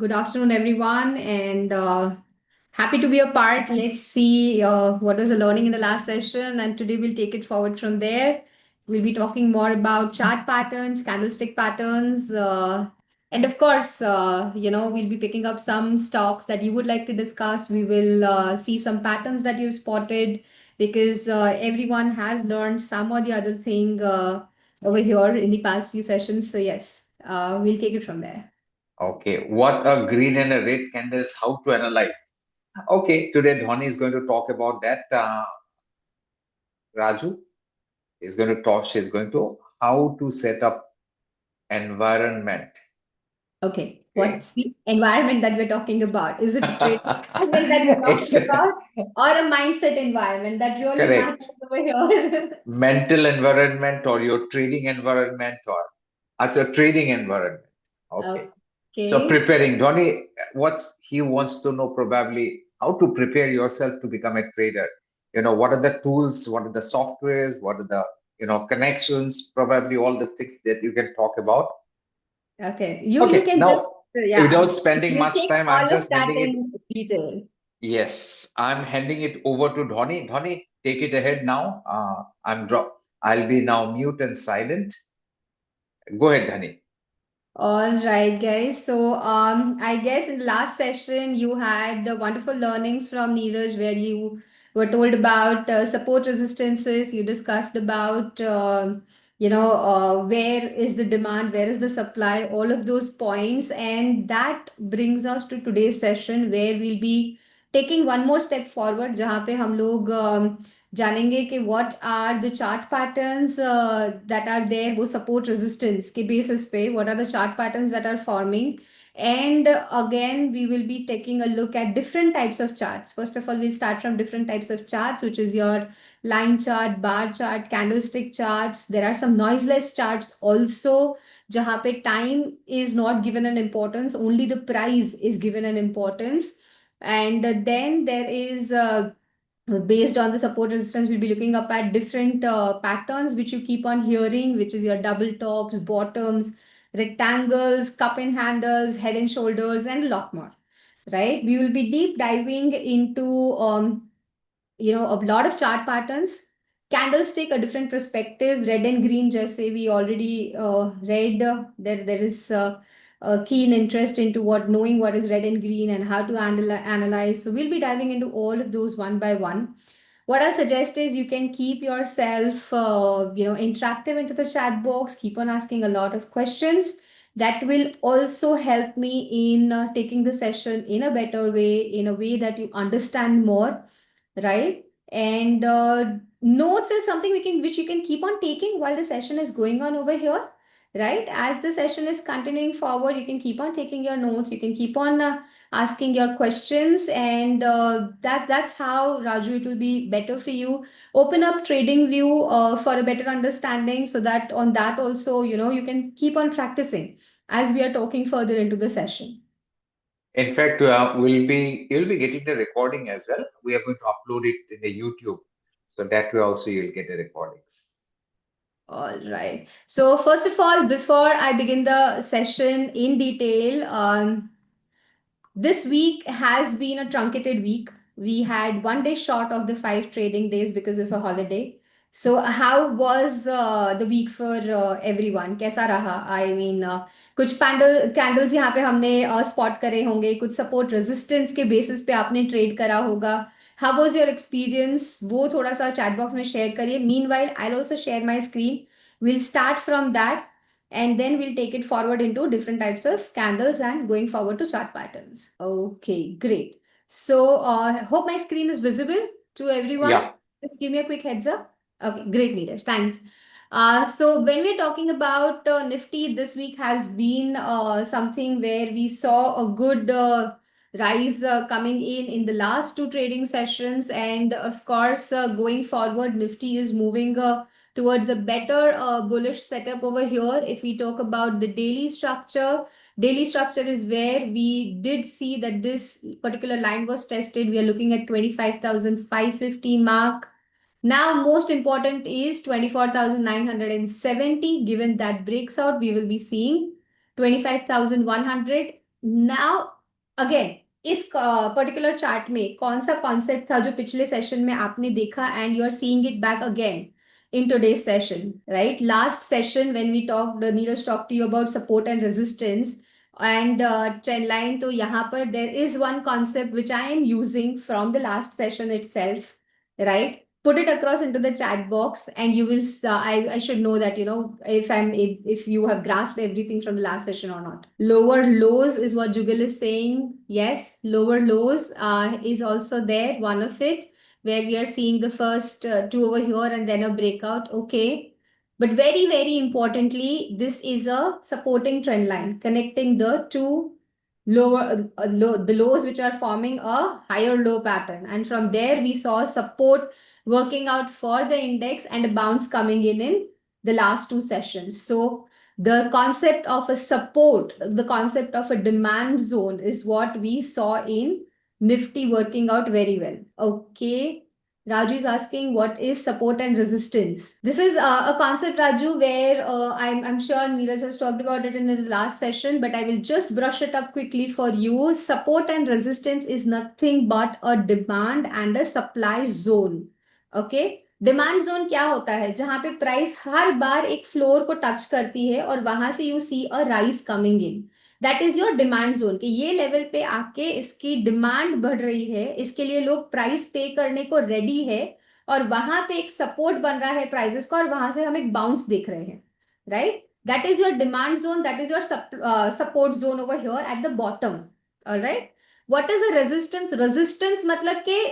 Good afternoon, everyone, and happy to be a part. Let's see what was the learning in the last session, and today we'll take it forward from there. We'll be talking more about chart patterns, candlestick patterns, and of course, we'll be picking up some stocks that you would like to discuss. We will see some patterns that you've spotted because everyone has learned some or the other thing over here in the past few sessions. So yes, we'll take it from there. Okay, what a green and a red candles, how to analyze. Okay, today Dhwani is going to talk about that. Raju is going to talk, she's going to how to set up environment. Okay, Okay. what's the environment that we're talking about? Is it a trade environment that we're It's talking about, or a mindset environment that really matters correct. over here? Mental environment or your trading environment or it's a trading environment. Okay. So Okay. preparing, Dhoni, what he wants to know probably how to prepare yourself to become a trader. What are the tools, what are the softwares, what are the connections, probably all the things that you can talk about. Okay. You Okay, can just, now yeah, without spending we'll much take time, I'm all of just that handing it. in detail. Yes, I'm handing it over to Dhoni. Dhoni, take it ahead now. I'll be now mute and silent. Go ahead, Dhani. All right, guys. So, I guess in the last session you had the wonderful learnings from Neeraj, where you were told about support resistances. You discussed about, where is the demand, where is the supply, all of those points, and that brings us to today's session, where we'll be taking one more step forward, जहाँ पे हम लोग जानेंगे कि what are the chart patterns that are there वो support resistance के basis पे what are the chart patterns that are forming, and again we will be taking a look at different types of charts. First of all, we'll start from different types of charts, which is your line chart, bar chart, candlestick charts. There are some noiseless charts also, जहाँ पे time is not given an importance, only the price is given an importance. And then there is based on the support resistance, we'll be looking up at different patterns which you keep on hearing, which is your double tops, bottoms, rectangles, cup and handles, head and shoulders, and a lot more. Right? We will be deep diving into a lot of chart patterns. Candles take a different perspective. Red and green, just say we already read. There is a keen interest into knowing what is red and green and how to analyze. So we'll be diving into all of those one by one. What I'll suggest is you can keep yourself, interactive into the chat box. Keep on asking a lot of questions. That will also help me in taking the session in a better way, in a way that you understand more, right? And notes is something which you can keep on taking while the session is going on over here, right? As the session is continuing forward, you can keep on taking your notes, you can keep on asking your questions, and that's how, Raju, it will be better for you. Open up trading view for a better understanding, so that on that also, you can keep on practicing as we are talking further into the session. In fact, you'll be getting the recording as well. We are going to upload it in the YouTube, so that way also you'll get the recordings. All right. So first of all, before I begin the session in detail, this week has been a truncated week. We had one day short of the 5 trading days because of a holiday. So how was the week for everyone? कैसा रहा? I mean, कुछ candles यहाँ पे हमने spot करे होंगे, कुछ support resistance के बेसिस पे आपने ट्रेड करा होगा. How was your experience? वो थोड़ा सा चैट बॉक्स में शेयर करिए. Meanwhile, I'll also share my screen. We'll start from that, and then we'll take it forward into different types of candles and going forward to chart patterns. Okay, great. So hope my screen is visible to everyone. Yeah. Just give me a quick heads up. Okay, great, Neeraj. Thanks. So when we're talking about Nifty, this week has been something where we saw a good rise coming in the last 2 trading sessions, and of course, going forward, Nifty is moving towards a better bullish setup over here. If we talk about the daily structure is where we did see that this particular line was tested. We are looking at 25,550 mark. Now, most important is 24,970. Given that breaks out, we will be seeing 25,100. Now again इस particular chart में कौन सा concept था जो पिछले session में आपने देखा and you are seeing it back again in today's session, right? Last session when we talked, Neeraj talked to you about support and resistance and trend line. तो यहाँ पर there is one concept which I am using from the last session itself, right? Put it across into the chat box and you will I should know that you know if you have grasped everything from the last session or not. Lower lows is what Jugal is saying. Yes, lower lows is also there, one of it, where we are seeing the first two over here and then a breakout. Okay, but very very importantly, this is a supporting trend line connecting the two the lows which are forming a higher low pattern, and from there we saw support working out for the index and a bounce coming in the last two sessions. So the concept of a support, the concept of a demand zone is what we saw in Nifty working out very well. Okay. Raju is asking what is support and resistance. This is a concept, Raju, where I'm sure Neeraj has talked about it in the last session, but I will just brush it up quickly for you. Support and resistance is nothing but a demand and a supply zone. Okay, demand zone क्या होता है? जहां पे price हर बार एक floor को touch करती है और वहां से you see a rise coming in, that is your demand zone, कि ये लेवल पे आके इसकी डिमांड बढ़ रही है, इसके लिए लोग प्राइस पे करने को रेडी है, और वहां पे एक सपोर्ट बन रहा है प्राइसेस का और वहां से हम एक बाउंस देख रहे हैं, right? That is your demand zone, that is your support zone over here at the bottom. Alright, what is a resistance? Resistance मतलब कि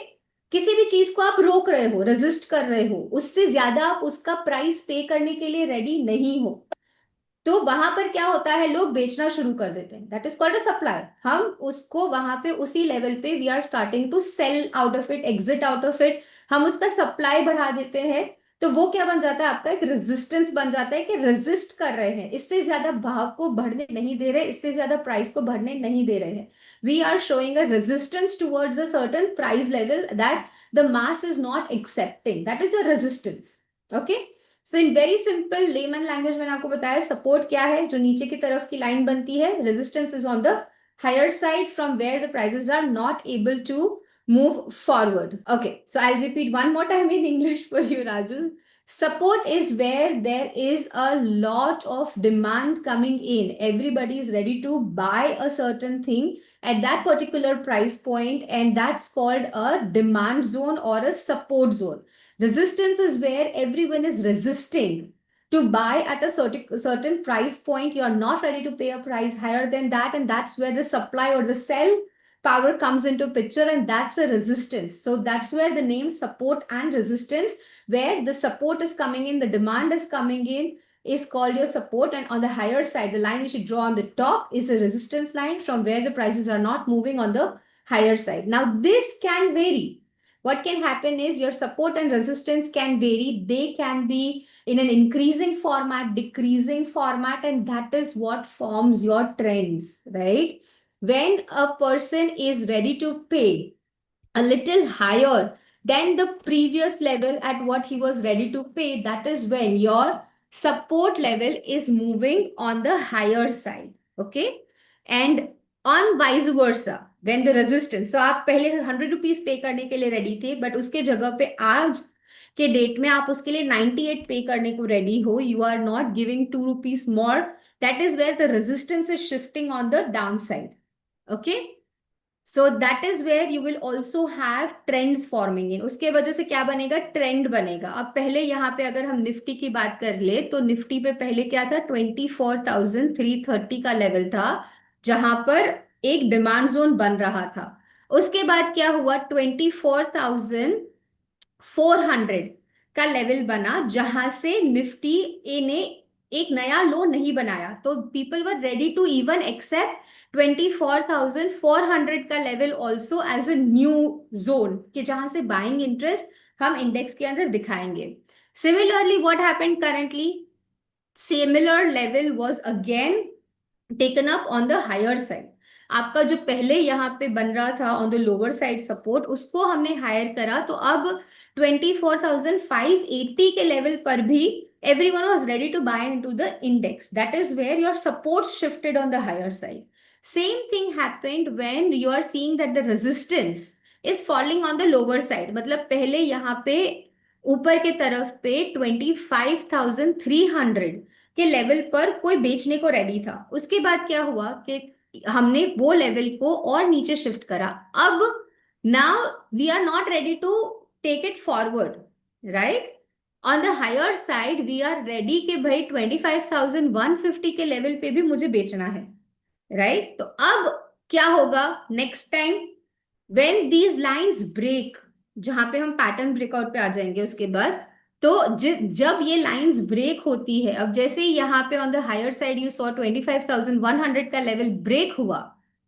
किसी भी चीज को आप रोक रहे हो, रेजिस्ट कर रहे हो, उससे ज्यादा आप उसका प्राइस पे करने के लिए रेडी नहीं हो, तो वहां पर क्या होता है, लोग बेचना शुरू कर देते हैं. That is called a supply. हम उसको वहां पे उसी लेवल पे we are starting to sell out of it, exit out of it, हम उसका सप्लाई बढ़ा देते हैं. तो वो क्या बन जाता है? आपका एक रेजिस्टेंस बन जाता है कि रेजिस्ट कर रहे हैं, इससे ज्यादा भाव को बढ़ने नहीं दे रहे, इससे ज्यादा प्राइस को बढ़ने नहीं दे रहे हैं. We are showing a resistance towards a certain price level that the mass is not accepting. That is a resistance. Okay, so in very simple layman language मैंने आपको बताया सपोर्ट क्या है, जो नीचे की तरफ की लाइन बनती है. Resistance is on the higher side from where the prices are not able to move forward. Okay, so I'll repeat one more time in English for you, Raju. Support is where there is a lot of demand coming in. Everybody is ready to buy a certain thing at that particular price point, and that's called a demand zone or a support zone. Resistance is where everyone is resisting to buy at a certain price point. You are not ready to pay a price higher than that, and that's where the supply or the sell power comes into picture, and that's a resistance. So that's where the name support and resistance, where the support is coming in, the demand is coming in, is called your support, and on the higher side, the line you should draw on the top is a resistance line from where the prices are not moving on the higher side. Now this can vary. What can happen is your support and resistance can vary. They can be in an increasing format, decreasing format, and that is what forms your trends, right? When a person is ready to pay a little higher than the previous level at what he was ready to pay, that is when your support level is moving on the higher side. Okay, and on vice versa, when the resistance, so आप पहले 100 rupees पे करने के लिए ready थे, but उसके जगह पे आज के डेट में आप उसके लिए 98 पे करने को रेडी हो, you are not giving 2 rupees more, that is where the resistance is shifting on the downside. Okay, so that is where you will also have trends forming in. उसके वजह से क्या बनेगा? ट्रेंड बनेगा. अब पहले यहाँ पे अगर हम निफ्टी की बात कर ले, तो निफ्टी पे पहले क्या था? 24,330 का लेवल था, जहां पर एक डिमांड जोन बन रहा था. उसके बाद क्या हुआ? 24,400 का लेवल बना, जहां से निफ्टी ने एक नया लो नहीं बनाया, तो people were ready to even accept 24,400 का level also as a new zone, कि जहां से बाइंग इंटरेस्ट हम इंडेक्स के अंदर दिखाएंगे. Similarly what happened currently, similar level was again taken up on the higher side. आपका जो पहले यहाँ पे बन रहा था on the lower side support, उसको हमने हायर करा, तो अब 24,580 के लेवल पर भी everyone was ready to buy into the index. That is where your support shifted on the higher side. Same thing happened when you are seeing that the resistance is falling on the lower side. मतलब पहले यहाँ पे ऊपर के तरफ पे 25,300 के level पर कोई बेचने को रेडी था. उसके बाद क्या हुआ कि हमने वो लेवल को और नीचे शिफ्ट करा. अब now we are not ready to take it forward, right. On the higher side we are ready कि भाई 25,150 के लेवल पे भी मुझे बेचना है, राइट. तो अब क्या होगा next time when these lines break, जहां पे हम पैटर्न ब्रेकआउट पे आ जाएंगे उसके बाद. तो जब ये लाइंस ब्रेक होती है, अब जैसे यहाँ पे on the higher side you saw 25,100 का लेवल ब्रेक हुआ,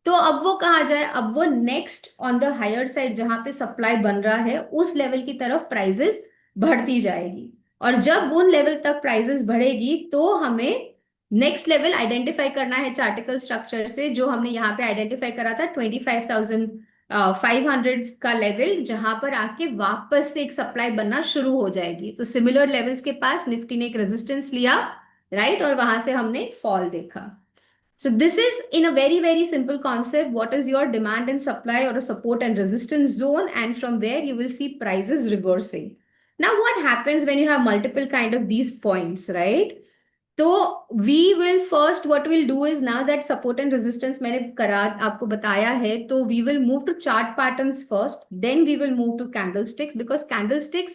तो अब वो कहा जाए, अब वो next on the higher side जहां पे सप्लाई बन रहा है उस लेवल की तरफ प्राइजेस बढ़ती जाएगी. और जब उन लेवल तक प्राइजेस बढ़ेगी तो हमें नेक्स्ट लेवल आइडेंटिफाई करना है चार्टिकल स्ट्रक्चर से, जो हमने यहाँ पे आइडेंटिफाई करा था 25,500 का लेवल, जहां पर आके वापस से एक सप्लाई बनना शुरू हो जाएगी. तो सिमिलर लेवल्स के पास निफ्टी ने एक रेजिस्टेंस लिया, राइट, और वहां से हमने फॉल देखा. So this is in a very, very simple concept. What is your demand and supply or a support and resistance zone? And from where you will see prices reversing. Now, what happens when you have multiple kind of these points, right? तो we will first what we'll do is now that support and resistance मैंने करा आपको बताया है, तो we will move to chart patterns first, then we will move to candlesticks, because candlesticks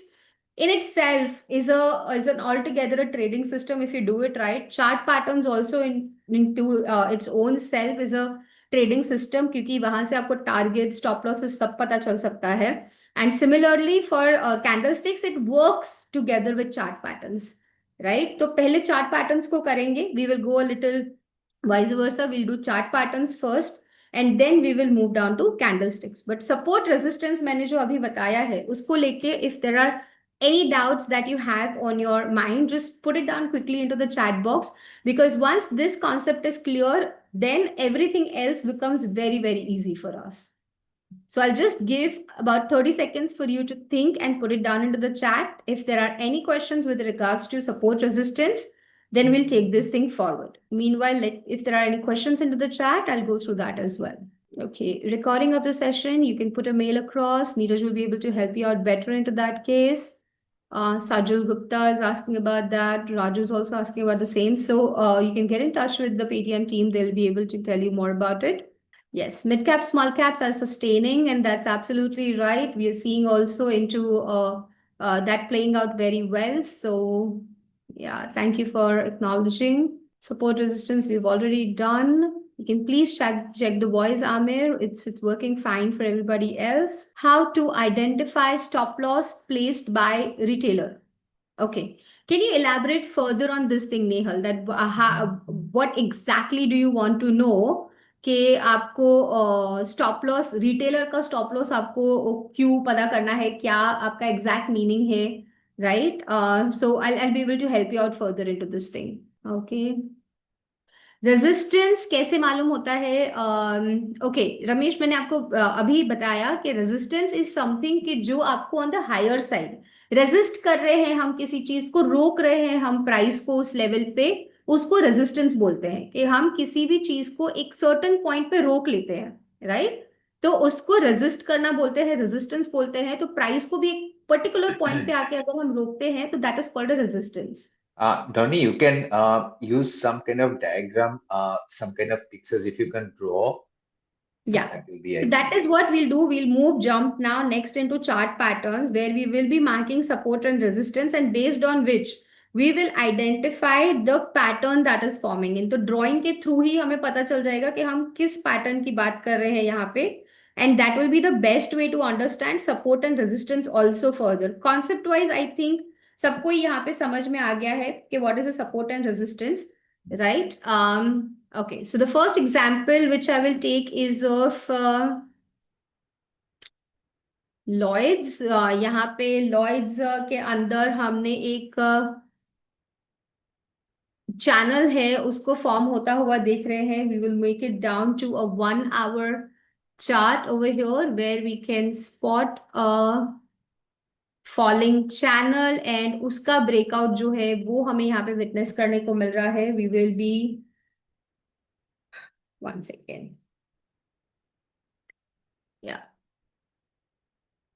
in itself is an altogether a trading system if you do it right. Chart patterns also into its own self is a trading system, क्योंकि वहां से आपको target stop losses सब पता चल सकता है. And similarly for candlesticks it works together with chart patterns, right. तो पहले चार्ट पैटर्न्स को करेंगे, we will go a little vice versa, will do chart patterns first and then we will move down to candlesticks. But support resistance मैंने जो अभी बताया है उसको लेके if there are any doubts that you have on your mind, just put it down quickly into the chat box, because once this concept is clear, then everything else becomes very, very easy for us. So I'll just give about 30 seconds for you to think and put it down into the chat. If there are any questions with regards to support resistance, then we'll take this thing forward. Meanwhile, if there are any questions into the chat, I'll go through that as well. Okay, recording of the session, you can put a mail across. Neeraj will be able to help you out better into that case. Sajal Gupta is asking about that. Raju is also asking about the same. So you can get in touch with the Paytm team. They'll be able to tell you more about it. Yes, mid caps, small caps are sustaining, and that's absolutely right. We are seeing also into that playing out very well. So, yeah, thank you for acknowledging. Support resistance, we've already done. You can please check the voice, Amir. It's working fine for everybody else. How to identify stop loss placed by retailer. Okay. Can you elaborate further on this thing, Nehal? That what exactly do you want to know? कि आपको stop loss, retailer का stop loss आपको क्यों पता करना है, क्या आपका एग्जैक्ट मीनिंग है, right. So I be able to help you out further into this thing. Okay, resistance कैसे मालूम होता है? ओके रमेश, मैंने आपको अभी बताया कि रेजिस्टेंस इज समथिंग कि जो आपको on the higher side resist कर रहे हैं, हम किसी चीज को रोक रहे हैं, हम प्राइस को उस लेवल पे, उसको रेजिस्टेंस बोलते हैं. कि हम किसी भी चीज को एक सर्टन पॉइंट पे रोक लेते हैं, राइट. तो उसको रेजिस्ट करना बोलते हैं, रेजिस्टेंस बोलते हैं. तो प्राइस को भी एक पर्टिकुलर पॉइंट पे आके अगर हम रोकते हैं तो that is called a resistance. Donnie, you can use some kind of diagram, some kind of pictures if you can draw. Yeah. That will be So that is what we'll do. We'll jump now next into chart patterns, where we will be marking support and resistance, and based on which we will identify the pattern that is forming. In तो drawing के through ही हमें पता चल जाएगा कि हम किस pattern की बात कर रहे हैं यहाँ पे. And that will be the best way to understand support and resistance also further. Concept wise, I think सबको यहाँ पे समझ में आ गया है कि what is a support and resistance, right? Okay, so the first example which I will take is of Lloyds. यहाँ पे Lloyds के अंदर हमने एक चैनल है उसको फॉर्म होता हुआ देख रहे हैं. We will make it down to a 1 hour chart over here where we can spot a falling channel, and उसका ब्रेकआउट जो है वो हमें यहाँ पे विटनेस करने को मिल रहा है. We will be 1 second. Yeah.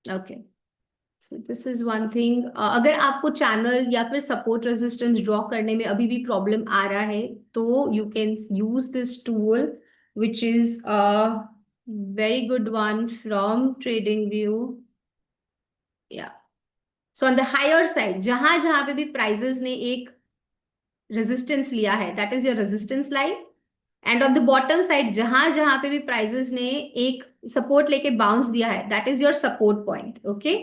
Okay. So this is one thing. अगर आपको चैनल या फिर सपोर्ट रेजिस्टेंस ड्रॉ करने में अभी भी प्रॉब्लम आ रहा है तो you can use this tool which is very good one from TradingView. Yeah. So on the higher side, जहां जहां पे भी prices ने एक resistance लिया है, that is your resistance line. And on the bottom side जहां जहां पे भी प्राइजेस ने एक सपोर्ट लेके बाउंस दिया है, that is your support point. Okay.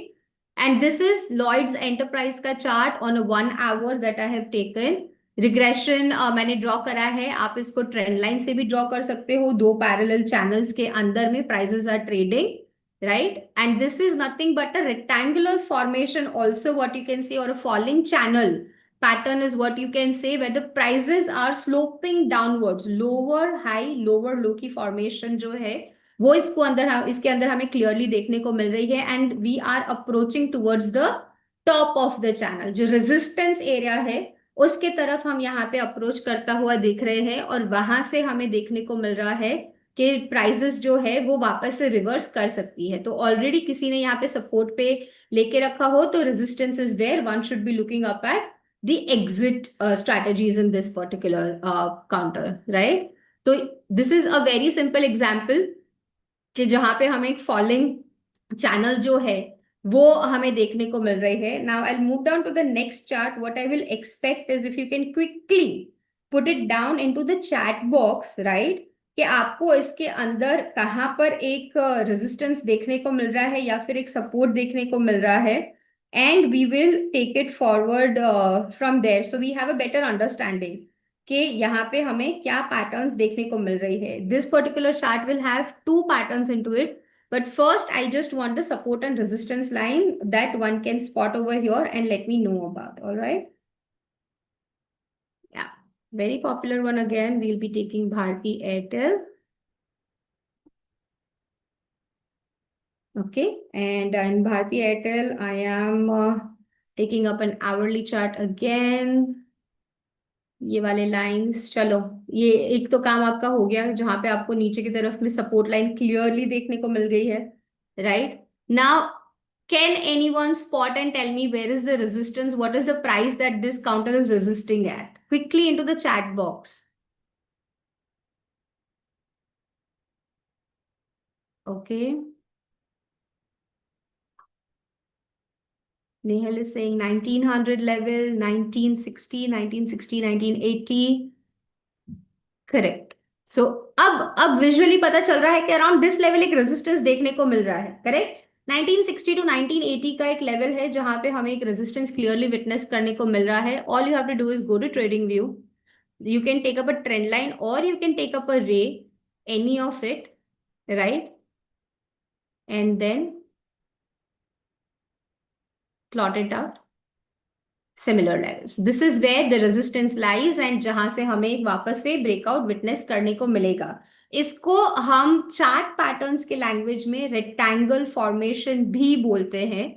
And this is Lloyds Enterprise का chart on a 1 hour that I have taken. Regression मैंने ड्रॉ करा है. आप इसको ट्रेंड लाइन से भी ड्रॉ कर सकते हो. दो पैरेलल चैनल्स के अंदर में prices are trading, right? And this is nothing but a rectangular formation also, what you can see, or a falling channel pattern is what you can say, where the prices are sloping downwards, lower high lower low की formation जो है वो इसको अंदर इसके अंदर हमें clearly देखने को मिल रही है. And we are approaching towards the top of the channel. जो रेजिस्टेंस एरिया है उसके तरफ हम यहाँ पे अप्रोच करता हुआ दिख रहे हैं और वहां से हमें देखने को मिल रहा है कि प्राइजेस जो है वो वापस से रिवर्स कर सकती है. तो ऑलरेडी किसी ने यहाँ पे सपोर्ट पे लेके रखा हो तो resistance is where one should be looking up at the exit strategies in this particular counter, right? So this is a very simple example कि जहां पे हमें एक फॉलिंग चैनल जो है वो हमें देखने को मिल रही है. Now I move down to the next chart. What I will expect is if you can quickly put it down into the chat box, right? कि आपको इसके अंदर कहां पर एक रेजिस्टेंस देखने को मिल रहा है या फिर एक सपोर्ट देखने को मिल रहा है. And we will take it forward from there so we have a better understanding कि यहाँ पे हमें क्या पैटर्न्स देखने को मिल रही है. This particular chart will have two patterns into it, but first I just want the support and resistance line that one can spot over here and let me know about. All right. Yeah, very popular one again. We'll be taking Bharti Airtel. Okay, and in Bharti Airtel I am taking up an hourly chart again. ये वाले lines. चलो, ये एक तो काम आपका हो गया जहां पे आपको नीचे की तरफ में सपोर्ट लाइन क्लियरली देखने को मिल गई है, right? Now can anyone spot and tell me where is the resistance, what is the price that this counter is resisting at? Quickly into the chat box. Okay, Nehal is saying 1900 level, 1960, 1960, 1980. Correct. So अब visually पता चल रहा है कि around this level एक resistance देखने को मिल रहा है. करेक्ट. 1960 टू 1980 का एक लेवल है जहां पे हमें एक रेजिस्टेंस क्लियरली विटनेस करने को मिल रहा है. All you have to do is go to trading view. You can take up a trend line or you can take up a ray, any of it, right? And then plot it out. Similar levels. This is where the resistance lies and जहां से हमें वापस से breakout witness करने को मिलेगा. इसको हम चार्ट पैटर्न्स के लैंग्वेज में रेक्टेंगल फॉर्मेशन भी बोलते हैं,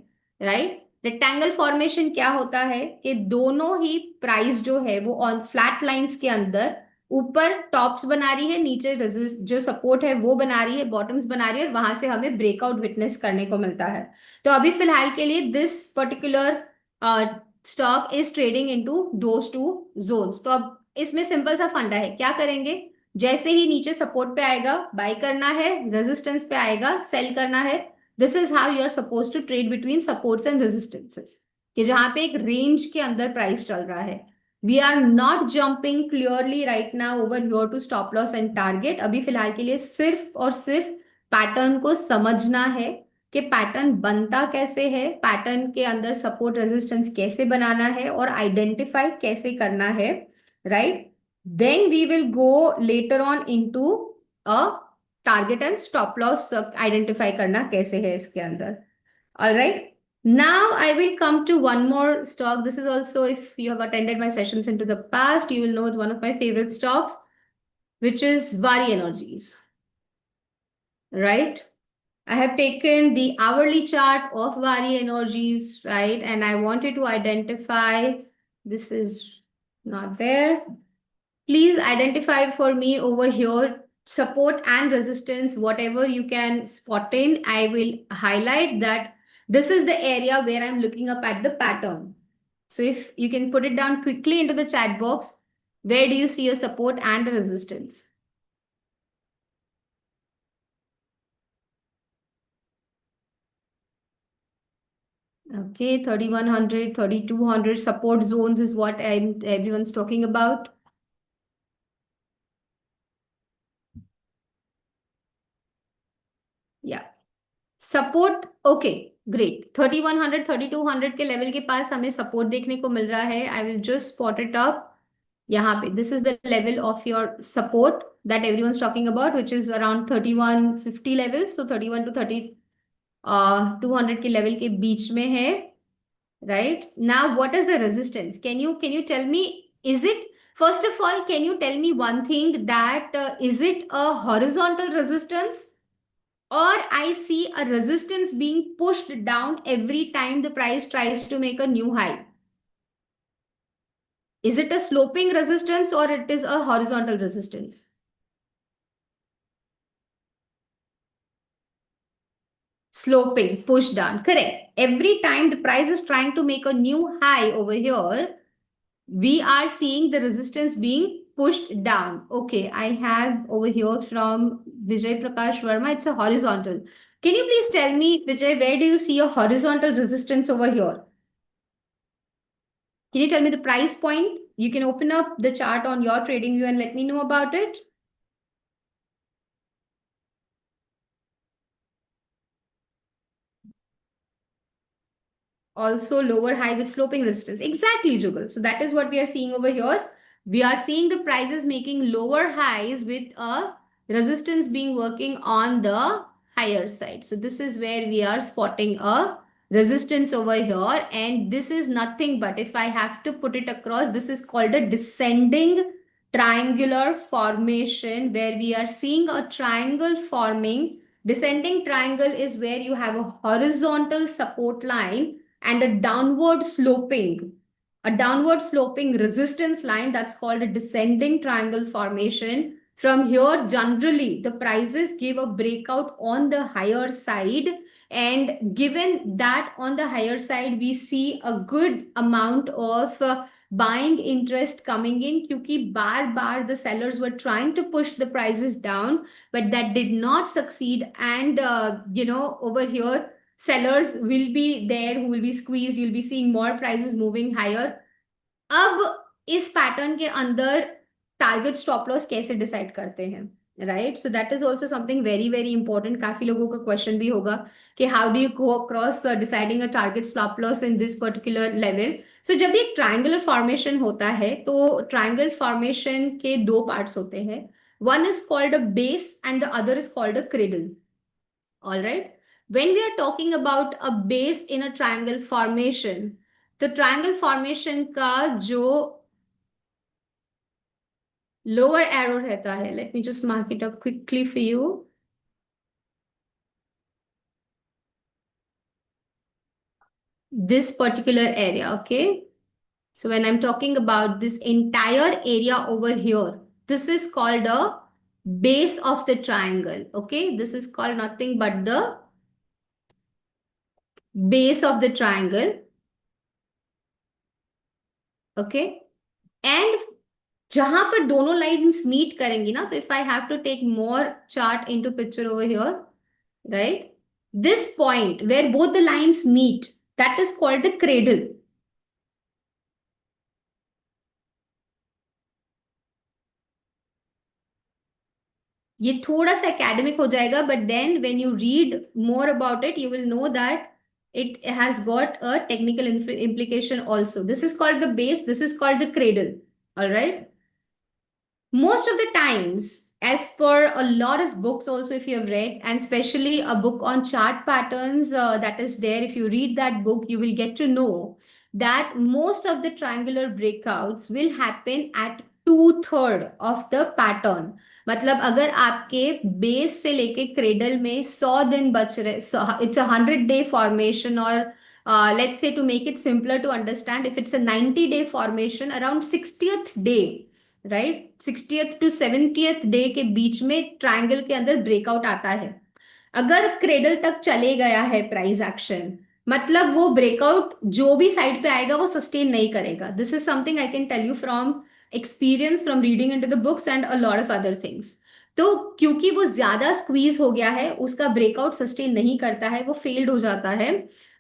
राइट? रेक्टेंगल फॉर्मेशन क्या होता है कि दोनों ही प्राइस जो है वो ऑन फ्लैट लाइंस के अंदर ऊपर टॉप्स बना रही है, नीचे जो सपोर्ट है वो बना रही है, बॉटम्स बना रही है और वहां से हमें ब्रेकआउट विटनेस करने को मिलता है. तो अभी फिलहाल के लिए this particular stock is trading into those two zones. तो अब इसमें सिंपल सा फंडा है. क्या करेंगे? जैसे ही नीचे सपोर्ट पे आएगा बाय करना है, रेजिस्टेंस पे आएगा सेल करना है. This is how you are suppose to trade between supports and resistances, कि जहां पे एक रेंज के अंदर प्राइस चल रहा है. We are not jumping clearly right now over your two stop loss and target. अभी फिलहाल के लिए सिर्फ और सिर्फ पैटर्न को समझना है कि पैटर्न बनता कैसे है, पैटर्न के अंदर सपोर्ट रेजिस्टेंस कैसे बनाना है और आइडेंटिफाई कैसे करना है, राइट? Then we will go later on into a target and stop loss identify करना कैसे है इसके अंदर. Alright. Now I will come to one more stock. This is also, if you have attended my sessions into the past, you will know it's one of my favorite stocks, which is Vari Energies, right? I have taken the hourly chart of Vari Energies, right? And I wanted to identify, this is not there. Please identify for me over here support and resistance, whatever you can spot in, I will highlight that this is the area where I'm looking up at the pattern. So if you can put it down quickly into the chat box, where do you see a support and a resistance? Okay, 3100, 3200 support zones is what everyone's talking about. Yeah. Support okay great 3100 3200 के level के पास हमें support देखने को मिल रहा है I will just spot it up यहाँ पे this is the level of your support that everyone talking about which is around 3150 level so 31 to 30 200 के लेवल के बीच में है right now what is the resistance can you tell me is it first of all can you tell me one thing that is it a horizontal resistance or I see a resistance being pushed down every time the price tries to make a new high. Is it a sloping resistance or it is a horizontal resistance? Sloping, push down. Correct. Every time the price is trying to make a new high over here, we are seeing the resistance being pushed down. Okay, I have over here from Vijay Prakash Verma, it's a horizontal. Can you please tell me, Vijay, where do you see a horizontal resistance over here? Can you tell me the price point? You can open up the chart on your trading view and let me know about it. Also lower high with sloping resistance. Exactly, Jugal. So that is what we are seeing over here. We are seeing the prices making lower highs with a resistance being working on the higher side. So this is where we are spotting a resistance over here. And this is nothing but, if I have to put it across, this is called a descending triangular formation where we are seeing a triangle forming. Descending triangle is where you have a horizontal support line and a downward sloping resistance line that's called a descending triangle formation. From here, generally, the prices give a breakout on the higher side. And given that on the higher side, we see a good amount of buying interest coming in क्योंकि बार the sellers were trying to push the prices down, but that did not succeed. And, over here, sellers will be there who will be squeezed. You'll be seeing more prices moving higher. अब इस pattern के अंदर target stop loss कैसे decide करते हैं right so that is also something very very important काफी लोगों का क्वेश्चन भी होगा कि how do you go across deciding a target stop loss in this particular level so जब एक ट्राइंगुलर फॉर्मेशन होता है तो ट्राइंगल फॉर्मेशन के दो पार्ट्स होते हैं one is called a base and the other is called a cradle all right when we are talking about a base in a triangle formation तो ट्रायंगल फॉर्मेशन का जो लोअर एरो रहता है let me just mark it up quickly for you this particular area okay so when I'm talking about this entire area over here this is called a base of the triangle okay this is called nothing but the base of the triangle okay and जहां पर दोनों lines meet करेंगी ना तो if I have to take more chart into picture over here right this point where both the lines meet that is called the cradle ये थोड़ा सा academic हो जाएगा but then when you read more about it you will know that it has got a technical implication also this is called the base this is called the cradle all right most of the times as per a lot of books also if you have read and especially a book on chart patterns that is there if you read that book you will get to know that most of the triangular breakouts will happen at 2/3 of the pattern मतलब अगर आपके base से लेके cradle में 100 दिन बच रहे it's a 100-day formation or let's say to make it simpler to understand if it's a 90-day formation around 60th day right, 60th to 70th day के बीच में ट्रायंगल के अंदर ब्रेकआउट आता है। अगर क्रेडल तक चले गया है प्राइस एक्शन, मतलब वो ब्रेकआउट जो भी साइड पे आएगा वो सस्टेन नहीं करेगा। This is something I can tell you from experience, from reading into the books and a lot of other things. तो क्योंकि वो ज्यादा स्क्वीज हो गया है, उसका ब्रेकआउट सस्टेन नहीं करता है, वो फेल्ड हो जाता है।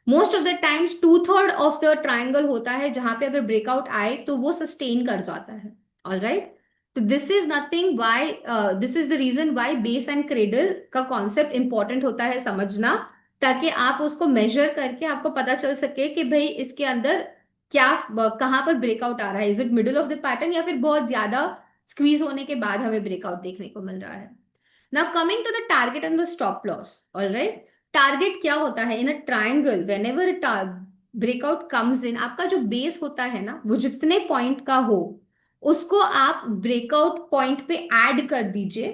Most of the times 2/3 of the triangle होता है जहां पे अगर ब्रेकआउट आए तो वो सस्टेन कर जाता है। ऑल राइट, तो this is nothing why, this is the reason why base and cradle का कॉन्सेप्ट इंपॉर्टेंट होता है समझना, ताकि आप उसको मेजर करके आपको पता चल सके कि भाई इसके अंदर क्या, कहाँ पर ब्रेकआउट आ रहा है, is it middle of the pattern या फिर बहुत ज्यादा स्क्वीज होने के बाद हमें ब्रेकआउट देखने को मिल रहा है। Now coming to the target and the stop loss. Alright, target क्या होता है in a triangle? Whenever breakout comes in, आपका जो बेस होता है ना, वो जितने पॉइंट का हो उसको आप ब्रेकआउट पॉइंट पे ऐड कर दीजिए।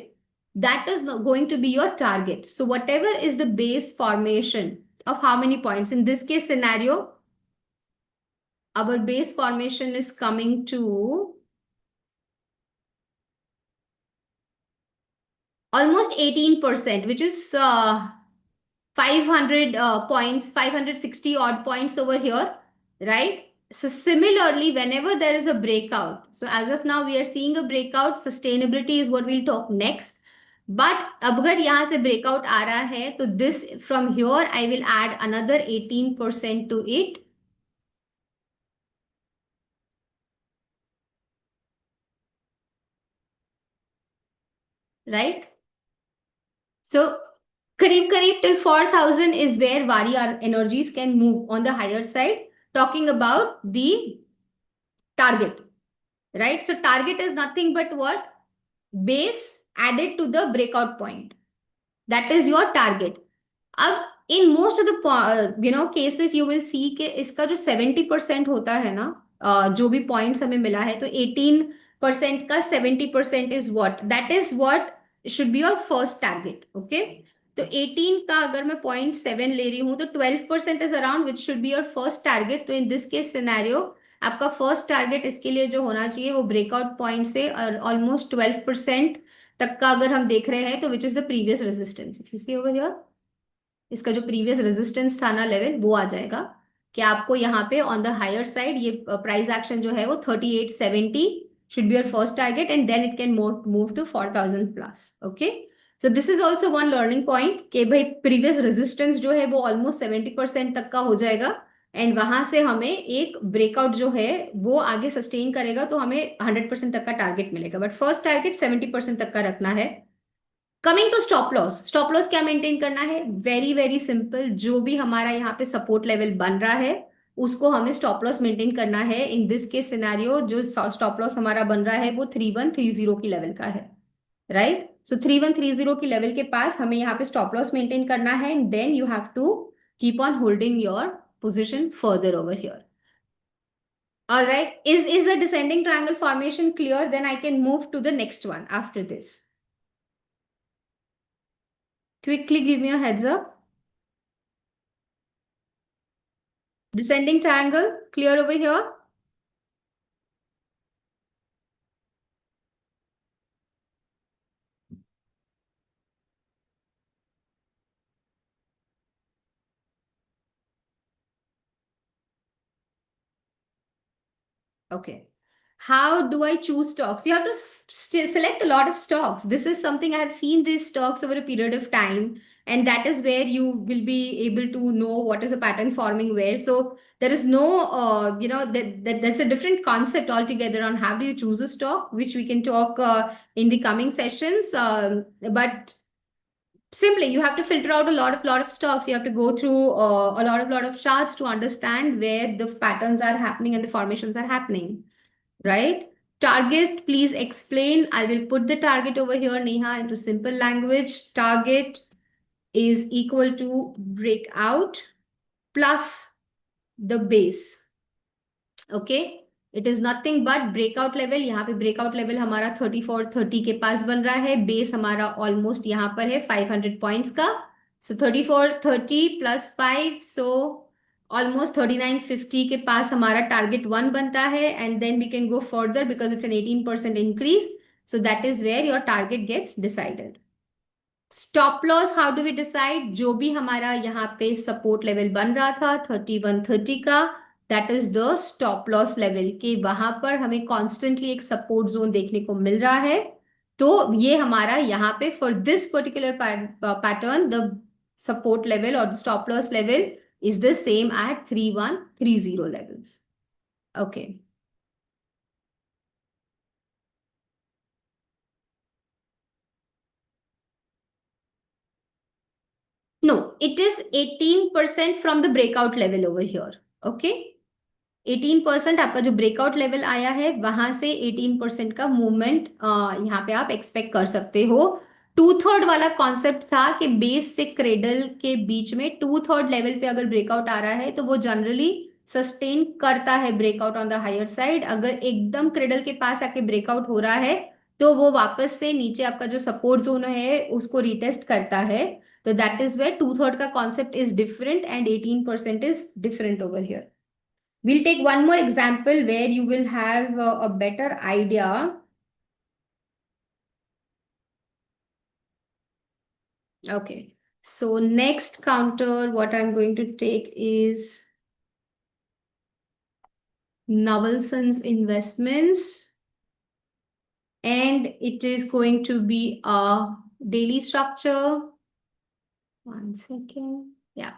That is going to be your target. So whatever is the base formation of how many points in this case scenario, our base formation is coming to almost 18%, which is 500 points, 560 odd points over here, right? So similarly, whenever there is a breakout, so as of now we are seeing a breakout, sustainability is what we'll talk next. But अब अगर यहाँ से breakout आ रहा है तो this from here I will add another 18% to it, right? So करीब करीब till 4,000 is where Vari energies can move on the higher side, talking about the target, right? So target is nothing but what? Base added to the breakout point. That is your target. अब in most of the cases you will सी कि इसका जो 70% होता है ना, जो भी points हमें मिला है, तो 18% का 70% is what, that is what should be your first target. Okay, तो 18 का अगर मैं 0.7 ले रही हूँ तो 12% is around which should be your first target. तो इन दिस केस सिनेरियो आपका फर्स्ट टारगेट इसके लिए जो होना चाहिए वो ब्रेकआउट पॉइंट से ऑलमोस्ट 12% तक का अगर हम देख रहे हैं तो which is the previous resistance. If you see over here, इसका जो प्रीवियस रेजिस्टेंस था ना लेवल, वो आ जाएगा कि आपको यहाँ पे ऑन द हायर साइड ये प्राइस एक्शन जो है वो 3870 should be your first target and then it can move to 4,000 plus. Okay, so this is also one learning point कि भाई प्रीवियस रेजिस्टेंस जो है वो ऑलमोस्ट 70% तक का हो जाएगा एंड वहां से हमें एक ब्रेकआउट जो है वो आगे सस्टेन करेगा तो हमें 100% तक का टारगेट मिलेगा, बट फर्स्ट टारगेट 70% तक का रखना है। Coming to stop loss, stop loss क्या मेंटेन करना है? वेरी वेरी सिंपल, जो भी हमारा यहाँ पे सपोर्ट लेवल बन रहा है उसको हमें स्टॉप लॉस मेंटेन करना है। इन दिस केस सिनेरियो जो स्टॉप लॉस हमारा बन रहा है वो 3130 की लेवल का है, राइट? सो 3130 की लेवल के पास हमें यहाँ पे स्टॉप लॉस मेंटेन करना है and then you have to keep on holding your position further over here. All right, is the descending triangle formation clear? Then I can move to the next one after this. Quickly give me a heads up. Descending triangle, clear over here? Okay. How do I choose stocks? You have to select a lot of stocks. This is something I have seen these stocks over a period of time, and that is where you will be able to know what is a pattern forming where. So there is no, there's a different concept altogether on how do you choose a stock, which we can talk in the coming sessions. But simply you have to filter out a lot of stocks. You have to go through a lot of charts to understand where the patterns are happening and the formations are happening, right? Target, please explain. I will put the target over here, Neha, into simple language. Target is equal to breakout plus the base. Okay, it is nothing but breakout level. यहाँ पे breakout level हमारा 3430 के पास बन रहा है, base हमारा almost यहाँ पर है 500 पॉइंट्स का। सो 3430 प्लस 5, सो ऑलमोस्ट 3950 के पास हमारा टारगेट 1 बनता है, and then we can go further because it's an 18% increase. So that is where your target gets decided. Stop loss, how do we decide? जो भी हमारा यहाँ पे सपोर्ट लेवल बन रहा था 3130 का, that is the stop loss level, के वहां पर हमें कॉन्स्टेंटली एक सपोर्ट जोन देखने को मिल रहा है. तो ये हमारा यहाँ पे for this particular pattern the support level और the stop loss level is the same at 3130 levels. Okay. No, it is 18% from the breakout level over here. Okay. 18% आपका जो ब्रेकआउट लेवल आया है वहां से 18% का मूवमेंट यहाँ पे आप एक्सपेक्ट कर सकते हो. 2/3 वाला कॉन्सेप्ट था कि बेस से क्रेडल के बीच में 2/3 लेवल पे अगर ब्रेकआउट आ रहा है तो वो जनरली सस्टेन करता है breakout on the higher side. अगर एकदम क्रेडल के पास आके ब्रेकआउट हो रहा है तो वो वापस से नीचे आपका जो सपोर्ट जोन है उसको रिटेस्ट करता है. तो दैट इज वेयर 2/3 का concept is different and 18% is different over here. We'll take one more example where you will have a better idea. Okay. So next counter, what I'm going to take is Navelson's Investments. And it is going to be a daily structure. One second. Yeah.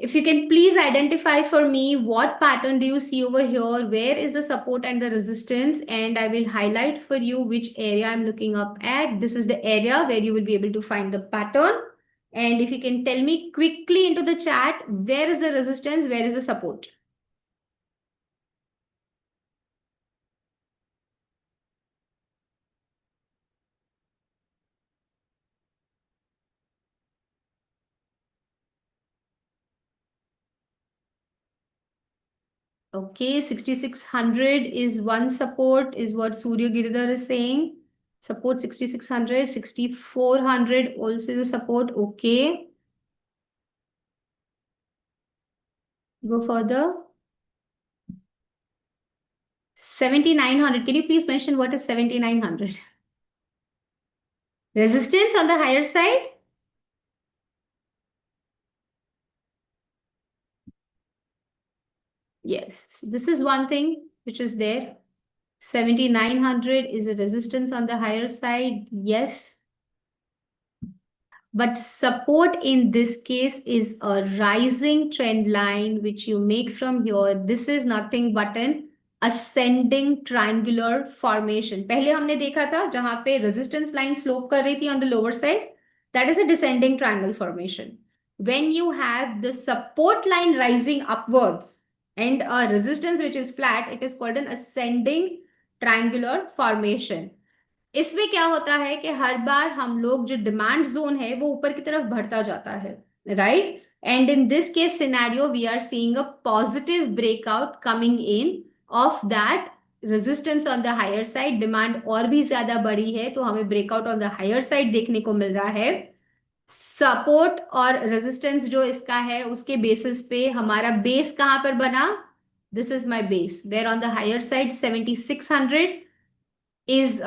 If you can please identify for me what pattern do you see over here, where is the support and the resistance, and I will highlight for you which area I'm looking up at. This is the area where you will be able to find the pattern. And if you can tell me quickly into the chat, where is the resistance, where is the support? Okay, 6600 is one support, is what Surya Giridhar is saying. Support 6600, 6400 also is a support. Okay, go further. 7900. Can you please mention what is 7900? Resistance on the higher side? Yes, this is one thing which is there. 7900 is a resistance on the higher side. Yes. But support in this case is a rising trend line which you make from here. This is nothing but an ascending triangular formation. पहले हमने देखा था जहां पे resistance line slope कर रही थी on the lower side. That is a descending triangle formation. When you have the support line rising upwards and a resistance which is flat, it is called an ascending triangular formation. इसमें क्या होता है कि हर बार हम लोग जो demand zone है वो ऊपर की तरफ बढ़ता जाता है, right? And in this case scenario we are seeing a positive breakout coming in of that resistance on the higher side. Demand और भी ज्यादा बढ़ी है तो हमें breakout on the higher side देखने को मिल रहा है. सपोर्ट और रेजिस्टेंस जो इसका है उसके बेसिस पे हमारा बेस कहां पर बना? This is my base where on the higher side 7600 is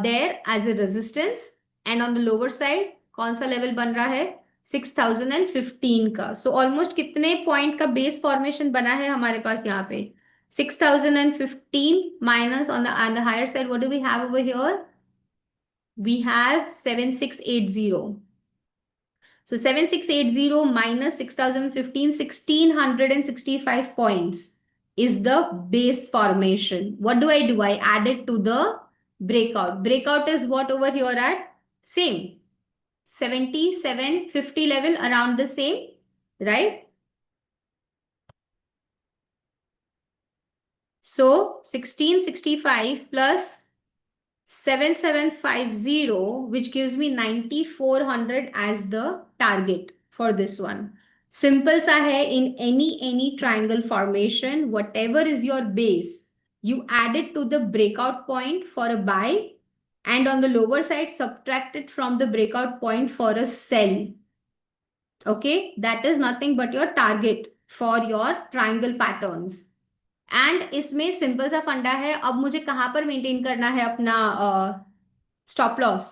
there as a resistance, and on the lower side कौन सा लेवल बन रहा है? 6015 का. सो ऑलमोस्ट कितने पॉइंट का बेस फॉर्मेशन बना है हमारे पास यहाँ पे? 6015 minus on the higher side, what do we have over here? We have 7680. So 7680 minus 6015, 1665 points is the base formation. What do? I add it to the breakout. Breakout is what over here at? Same. 7750 level around the same, right? So 1665 plus 7750, which gives me 9400 as the target for this one. Simple sa hai, in any triangle formation, whatever is your base, you add it to the breakout point for a buy, and on the lower side subtract it from the breakout point for a sell. Okay, that is nothing but your target for your triangle patterns. And इसमें simple सा फंडा है, अब मुझे कहां पर maintain करना है अपना stop loss?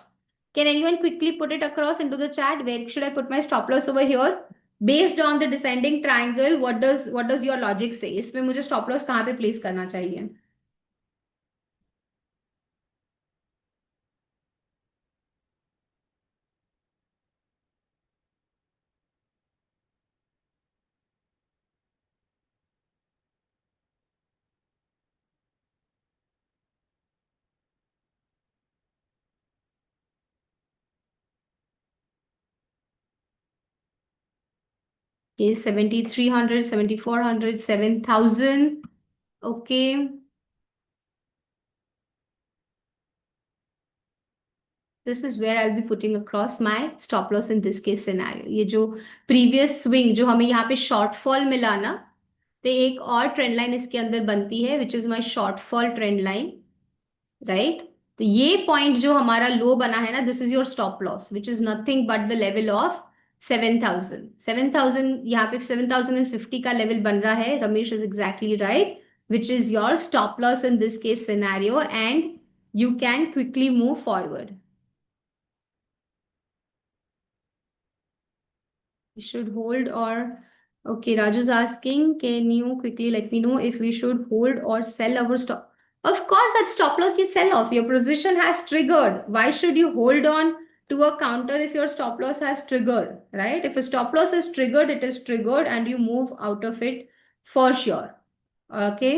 Can anyone quickly put it across into the chat, where should I put my stop loss over here? Based on the descending triangle, what does your logic say, इसमें मुझे stop loss कहां पे place करना चाहिए? ये 7300, 7400, 7000. Okay. This is where I'll be putting across my stop loss in this case scenario. ये जो previous swing जो हमें यहाँ पे shortfall मिला ना, तो एक और ट्रेंड लाइन इसके अंदर बनती है, which is my shortfall trend line, right? तो ये पॉइंट जो हमारा लो बना है ना, this is your stop loss, which is nothing but the level of 7000. 7000, यहाँ पे 7050 का लेवल बन रहा है, Ramesh is exactly right, which is your stop loss in this case scenario, and you can quickly move forward. We should hold or okay, Raju's asking, can you quickly let me know if we should hold or sell our stop? Of course, that stop loss you sell off. Your position has triggered. Why should you hold on to a counter if your stop loss has triggered, right? If a stop loss is triggered, it is triggered and you move out of it for sure. Okay.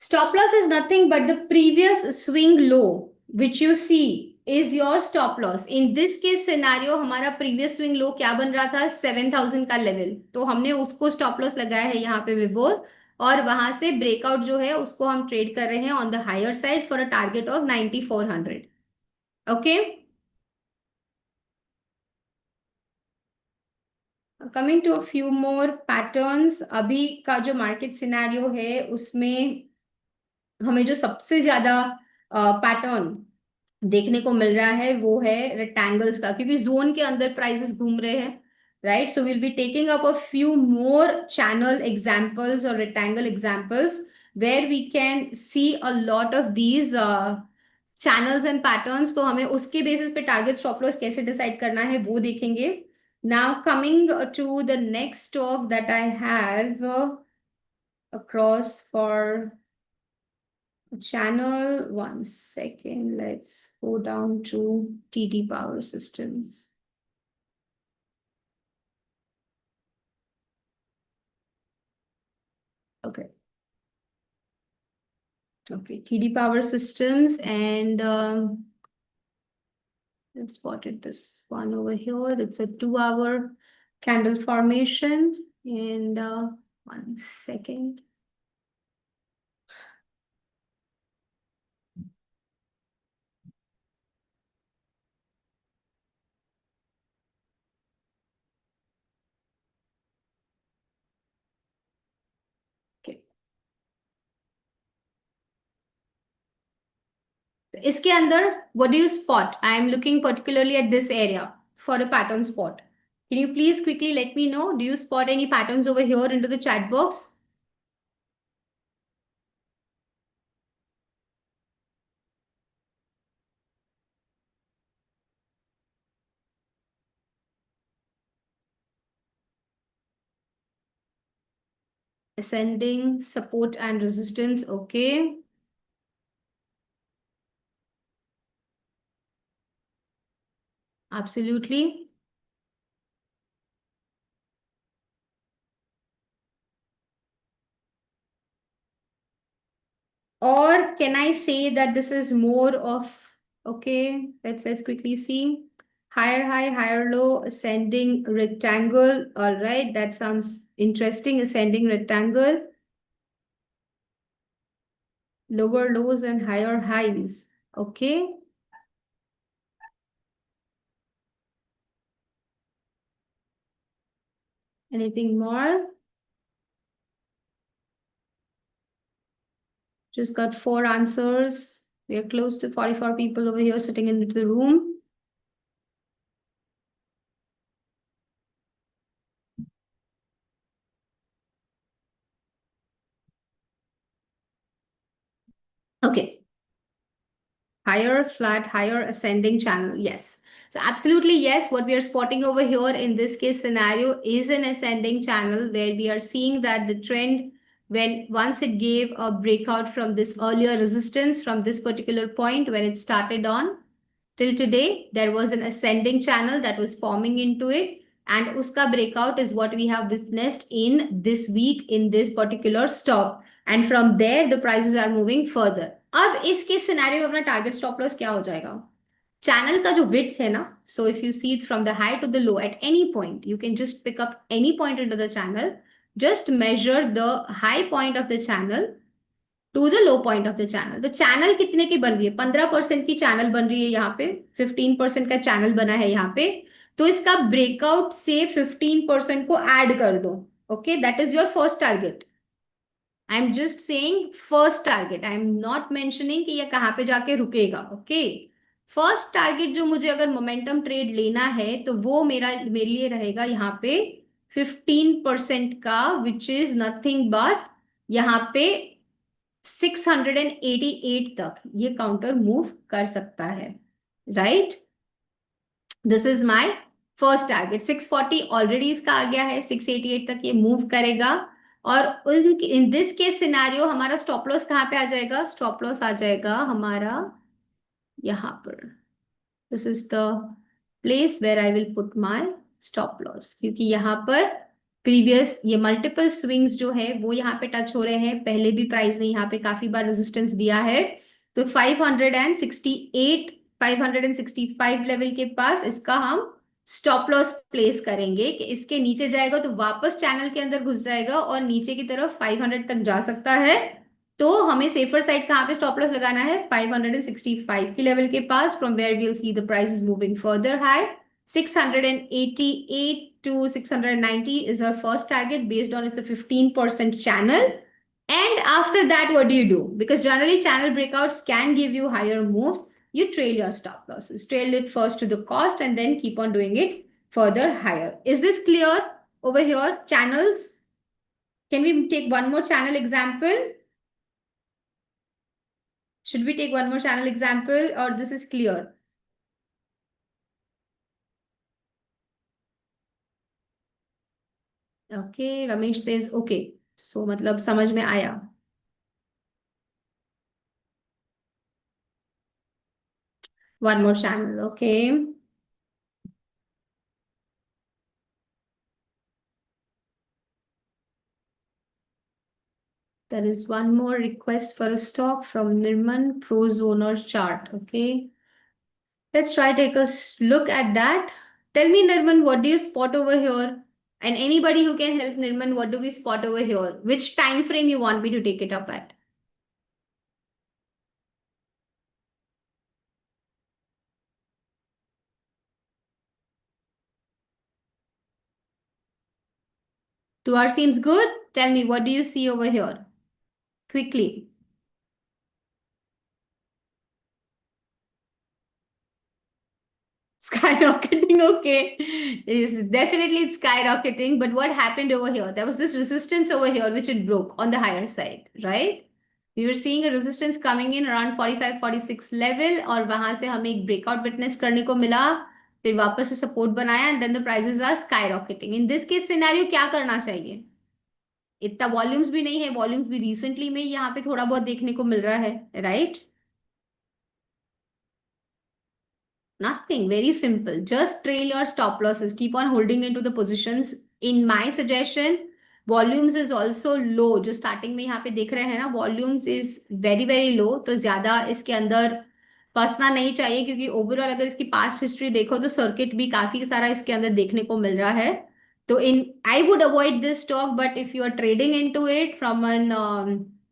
Stop loss is nothing but the previous swing low, which you see is your stop loss. In this case scenario, हमारा previous swing low क्या बन रहा था? 7000 का level, तो हमने उसको stop loss लगाया है यहाँ पे विभोर, और वहां से ब्रेकआउट जो है उसको हम ट्रेड कर रहे हैं on the higher side for a target of 9400. Okay, coming to a few more patterns. अभी का जो मार्केट सिनेरियो है उसमें हमें जो सबसे ज्यादा पैटर्न देखने को मिल रहा है वो है रेक्टेंगल्स का, क्योंकि जोन के अंदर प्राइसेस घूम रहे हैं, right? So will be taking up a few more channel examples और rectangle examples where we can see a lot of these channels and patterns. तो हमें उसके बेसिस पे टारगेट स्टॉप लॉस कैसे डिसाइड करना है वो देखेंगे. Now coming to the next stock that I have across for channel. One second, let's go down to TD Power Systems. Okay. Okay, TD Power Systems, and I've spotted this one over here. It's a 2-hour candle formation, and one second. Okay. इसके अंदर what do you spot? I am looking particularly at this area for a pattern spot. Can you please quickly let me know? Do you spot any patterns over here into the chat box? Ascending support and resistance. Okay. Absolutely. Or can I say that this is more of, okay, let's quickly see. Higher high, higher low, ascending rectangle. All right, that sounds interesting. Ascending rectangle, lower lows and higher highs. Okay. Anything more? Just got 4 answers. We are close to 44 people over here sitting in the room. Okay. Higher, flat, higher, ascending channel. Yes. So absolutely yes. What we are spotting over here in this case scenario is an ascending channel where we are seeing that the trend, when once it gave a breakout from this earlier resistance from this particular point when it started on, till today, there was an ascending channel that was forming into it. And uska breakout is what we have witnessed in this week in this particular stop. And from there, the prices are moving further. अब इसके scenario में अपना target stop loss क्या हो जाएगा? Channel का जो width है ना, so if you see from the high to the low at any point, you can just pick up any point into the channel, just measure the high point of the channel to the low point of the channel. तो channel कितने की बन रही है? 15% की channel बन रही है यहाँ पे, 15% का चैनल बना है यहाँ पे. तो इसका ब्रेकआउट से 15% को ऐड कर दो. Okay, that is your first target. I am just saying first target, I am not mentioning कि ये कहाँ पे जाके रुकेगा. ओके, फर्स्ट टारगेट जो मुझे अगर मोमेंटम ट्रेड लेना है तो वो मेरे लिए रहेगा यहाँ पे 15% का, विच इज नथिंग बट यहाँ पे 688 तक ये काउंटर मूव कर सकता है. Right, this is my first target. 640 already इसका आ गया है, 688 तक ये मूव करेगा. और इन दिस केस सिनेरियो हमारा स्टॉप लॉस कहाँ पे आ जाएगा? स्टॉप लॉस आ जाएगा हमारा यहाँ पर. This is the place where I will put my stop loss, क्योंकि यहाँ पर प्रीवियस ये मल्टीपल स्विंग्स जो है वो यहाँ पे टच हो रहे हैं. पहले भी प्राइस ने यहाँ पे काफी बार रेजिस्टेंस दिया है. तो 568 565 लेवल के पास इसका हम स्टॉप लॉस प्लेस करेंगे कि इसके नीचे जाएगा तो वापस चैनल के अंदर घुस जाएगा और नीचे की तरफ 500 तक जा सकता है. तो हमें सेफर साइड कहाँ पे स्टॉप लॉस लगाना है? 565 की लेवल के पास, from where we will see the price is moving further high. 688 to 690 is our first target based on it's a 15% channel. And after that, what do? Because generally channel breakouts can give you higher moves. You trail your stop losses. Trail it first to the cost and then keep on doing it further higher. Is this clear over here? Channels. Can we take one more channel example? Should we take one more channel example or this is clear? Okay, Ramesh says okay. So मतलब समझ में आया. One more channel, okay. There is one more request for a stock from Nirman Pro Zoner chart, okay. Let's try take a look at that. Tell me, Nirman, what do you spot over here? And anybody who can help Nirman, what do we spot over here? Which time frame you want me to take it up at? Two hours seems good. Tell me, what do you see over here? Quickly. Skyrocketing, okay. Is definitely it's skyrocketing, but what happened over here? There was this resistance over here which it broke on the higher side, right? We were seeing a resistance coming in around 45 46 level और वहां से हमें एक breakout witness करने को मिला, फिर वापस से support बनाया and then the prices are skyrocketing. In this case scenario क्या करना चाहिए? इतना वॉल्यूम्स भी नहीं है, वॉल्यूम्स भी रिसेंटली में यहाँ पे थोड़ा बहुत देखने को मिल रहा है, right? Nothing, very simple. Just trail your stop losses. Keep on holding into the positions. In my suggestion, volumes is also low. जो starting में यहाँ पे देख रहे हैं ना, volumes is very very low. तो ज्यादा इसके अंदर फंसना नहीं चाहिए, क्योंकि ओवरऑल अगर इसकी पास्ट हिस्ट्री देखो तो सर्किट भी काफी सारा इसके अंदर देखने को मिल रहा है. तो in I would avoid this stock, but if you are trading into it from an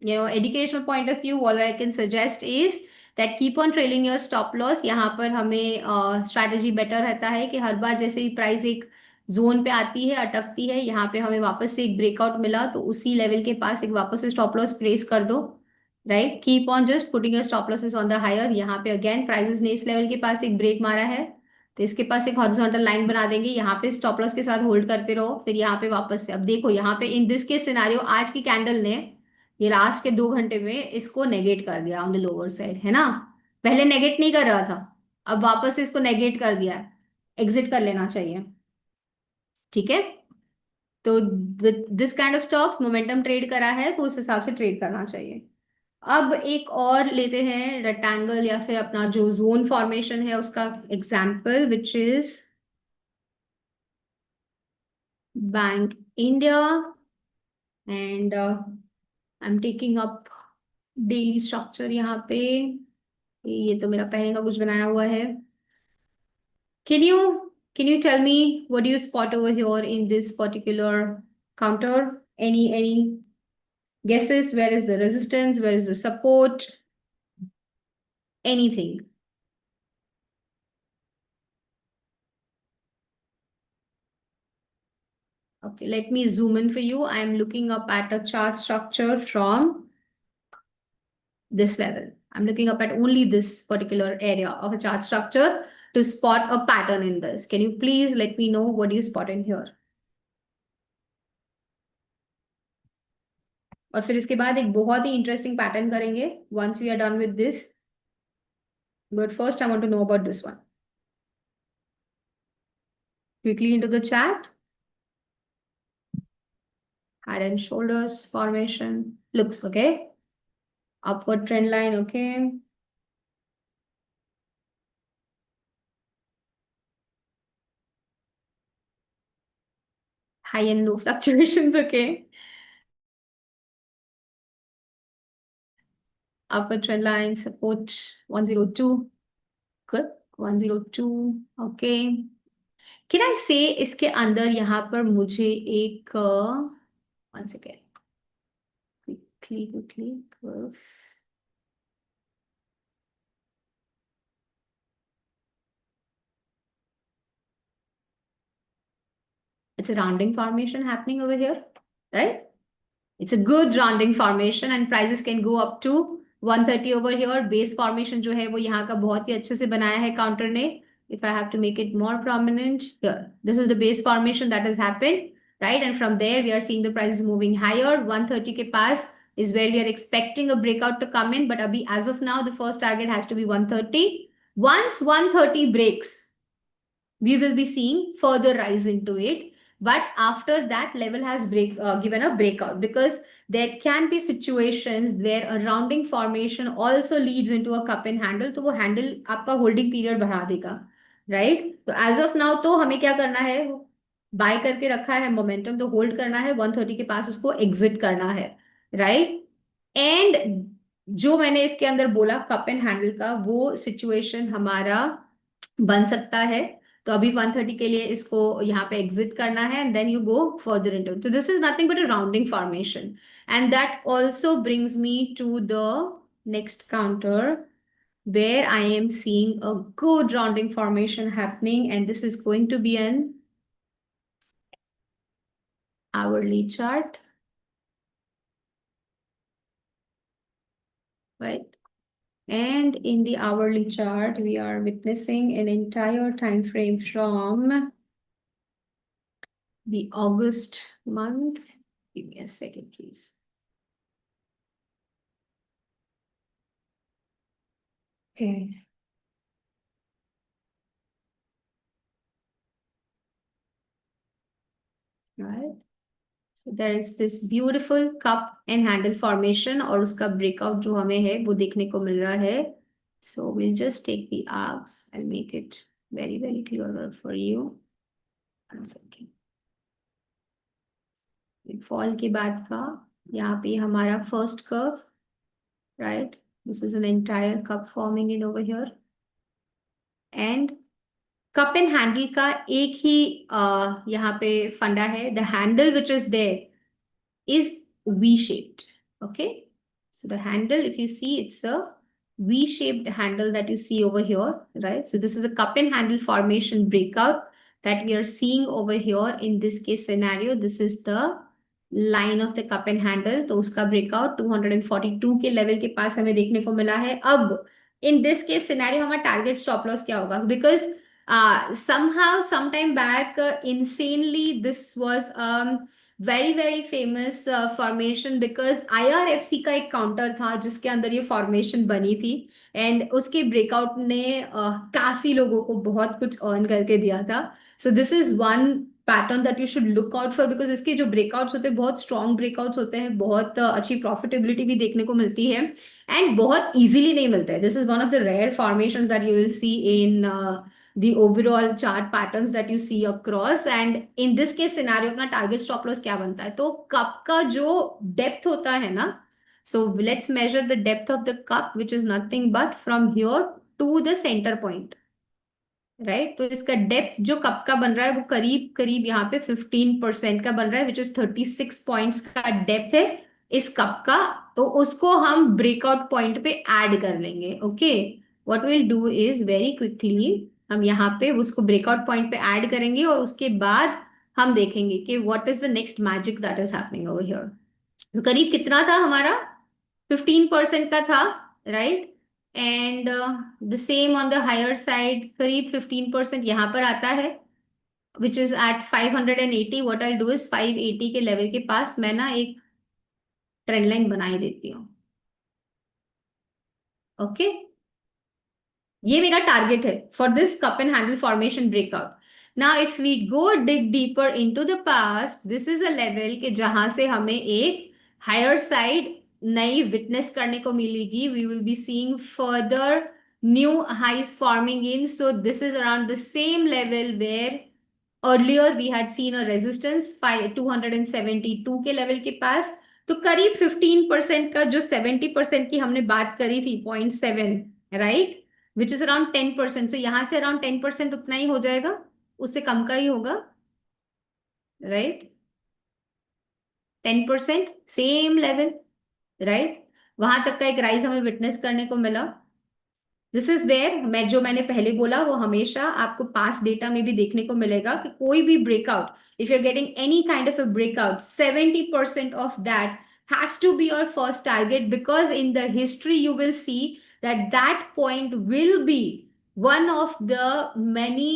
educational point of view, all I can suggest is that keep on trailing your stop loss. यहाँ पर हमें strategy better रहता है कि हर बार जैसे ही price एक zone पे आती है, अटकती है, यहाँ पे हमें वापस से एक ब्रेकआउट मिला तो उसी लेवल के पास एक वापस से स्टॉप लॉस प्लेस कर दो. Right, keep on just putting your stop losses on the higher. यहाँ पे अगेन प्राइसेस ने इस लेवल के पास एक ब्रेक मारा है, तो इसके पास एक हॉरिजॉन्टल लाइन बना देंगे, यहाँ पे स्टॉप लॉस के साथ होल्ड करते रहो, फिर यहाँ पे वापस से। अब देखो यहाँ पे इन दिस के सिनारियो आज की कैंडल ने ये लास्ट के 2 घंटे में इसको नेगेट कर दिया ऑन द लोअर साइड, है ना। पहले नेगेट नहीं कर रहा था, अब वापस से इसको नेगेट कर दिया है, एग्जिट कर लेना चाहिए, ठीक है। तो with this kind of stocks momentum trade करा है तो उस हिसाब से ट्रेड करना चाहिए। अब एक और लेते हैं रेक्टेंगल या फिर अपना जो जोन फॉर्मेशन है उसका example, which is bank India, and I am taking up daily structure यहाँ पे। ये तो मेरा पहले का कुछ बनाया हुआ है। Can you tell me what do you spot over here in this particular counter? any guesses? Where is the resistance, where is the support, anything? Okay, let me zoom in for you. I am looking up at a chart structure from this level. I'm looking up at only this particular area of a chart structure to spot a pattern in this. Can you please let me know what you spot in here? और फिर इसके बाद एक बहुत ही interesting pattern करेंगे once we are done with this. But first I want to know about this one. Quickly into the chart. Head and shoulders formation. Looks okay. Upward trend line, okay. High and low fluctuations, okay. Upward trend line, support 102. Good. 102. Okay. Can I say इसके अंदर यहाँ पर मुझे एक one second. Quickly curve. It's a rounding formation happening over here, right? It's a good rounding formation and prices can go up to 130 over here. Base formation जो है वो यहाँ का बहुत ही अच्छे से बनाया है काउंटर ने. If I have to make it more prominent here, this is the base formation that has happened, right? And from there we are seeing the prices moving higher. 130 के पास is where we are expecting a breakout to come in, but abhi, as of now the first target has to be 130. Once 130 breaks, we will be seeing further rise into it. But after that level has given a breakout, because there can be situations where a rounding formation also leads into a cup and handle, तो वो handle आपका holding period बढ़ा देगा, right? तो as of now तो हमें क्या करना है, बाय करके रखा है मोमेंटम, तो होल्ड करना है 130 के पास, उसको एग्जिट करना है, राइट? एंड जो मैंने इसके अंदर बोला कप एंड हैंडल का, वो सिचुएशन हमारा बन सकता है। तो अभी 130 के लिए इसको यहाँ पे एग्जिट करना है and then you go further into. तो this is nothing but a rounding formation, and that also brings me to the next counter where I am seeing a good rounding formation happening, and this is going to be an hourly chart, right? And in the hourly chart, we are witnessing an entire time frame from the August month. Give me a second, please. Okay. Right. So there is this beautiful cup and handle formation, और उसका breakout जो हमें है वो देखने को मिल रहा है. So we'll just take the arcs and make it very clearer for you. One second. Fall के बाद का यहाँ पे हमारा first curve, right? This is an entire cup forming in over here. And cup and handle का एक ही यहाँ पे फंडा है. The handle which is there is V-shaped. Okay, so the handle, if you see, it's a V-shaped handle that you see over here, right? So this is a cup and handle formation breakout that we are seeing over here in this case scenario. This is the line of the cup and handle, तो उसका breakout 242 के level के पास हमें देखने को मिला है। अब इन दिस केस सिनेरियो हमारा टारगेट स्टॉप लॉस क्या होगा? Because somehow sometime back insanely this was very very famous formation, because IRFC का एक काउंटर था जिसके अंदर ये फॉर्मेशन बनी थी, एंड उसके ब्रेकआउट ने काफी लोगों को बहुत कुछ अर्न करके दिया था। सो this is one pattern that you should look out for, because इसके जो ब्रेकआउट्स होते हैं बहुत स्ट्रॉन्ग ब्रेकआउट्स होते हैं, बहुत अच्छी प्रॉफिटेबिलिटी भी देखने को मिलती है, एंड बहुत इजीली नहीं मिलता है। This is one of the rare formations that you will see in the overall chart patterns that you see across, and in this case scenario अपना टारगेट स्टॉप लॉस क्या बनता है? तो कप का जो डेप्थ होता है ना, so let's measure the depth of the cup, which is nothing but from here to the center point, right? तो इसका डेप्थ जो कप का बन रहा है वो करीब करीब यहाँ पे 15% का बन रहा है, विच इज 36 पॉइंट्स का डेप्थ है इस कप का। तो उसको हम ब्रेकआउट पॉइंट पे ऐड कर लेंगे। Okay, what will do is very quickly हम यहाँ पे उसको ब्रेकआउट पॉइंट पे ऐड करेंगे, और उसके बाद हम देखेंगे कि what is the next magic that is happening over here. तो करीब कितना था हमारा? 15% का था, right? And the same on the higher side, करीब 15% यहाँ पर आता है, which is at 580। What I do is 580 के लेवल के पास मैं ना एक ट्रेंड लाइन बना ही देती हूँ। ओके, ये मेरा टारगेट है for this cup and handle formation breakout. Now if we go dig deeper into the past, this is a level के जहां से हमें एक हायर साइड नई विटनेस करने को मिलेगी। We will be seeing further new highs forming in, so this is around the same level where earlier we had seen a resistance 272 के लेवल के पास। तो करीब 15% का जो 70% की हमने बात करी थी, 0.7, राइट, विच इज अराउंड 10%। सो यहां से अराउंड 10% उतना ही हो जाएगा, उससे कम का ही होगा, राइट? 10% same level, right? वहां तक का एक राइज हमें विटनेस करने को मिला। दिस इज वेयर मैंने पहले बोला वो हमेशा आपको पास डेटा में भी देखने को मिलेगा कि कोई भी breakout, if you are getting any kind of a breakout, 70% of that has to be your first target, because in the history you will see that that point will be one of the many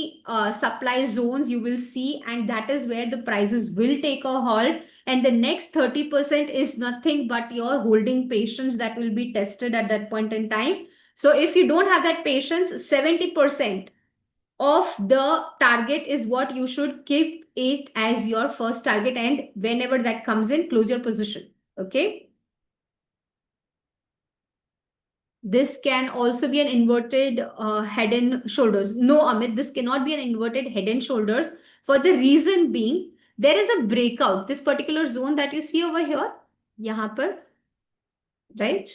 supply zones you will see, and that is where the prices will take a halt, and the next 30% is nothing but your holding patience that will be tested at that point in time. So if you don't have that patience, 70% of the target is what you should keep it as your first target, and whenever that comes in, close your position. Okay, this can also be an inverted head and shoulders. No, Amit, this cannot be an inverted head and shoulders, for the reason being there is a breakout, this particular zone that you see over here, yahan par, right?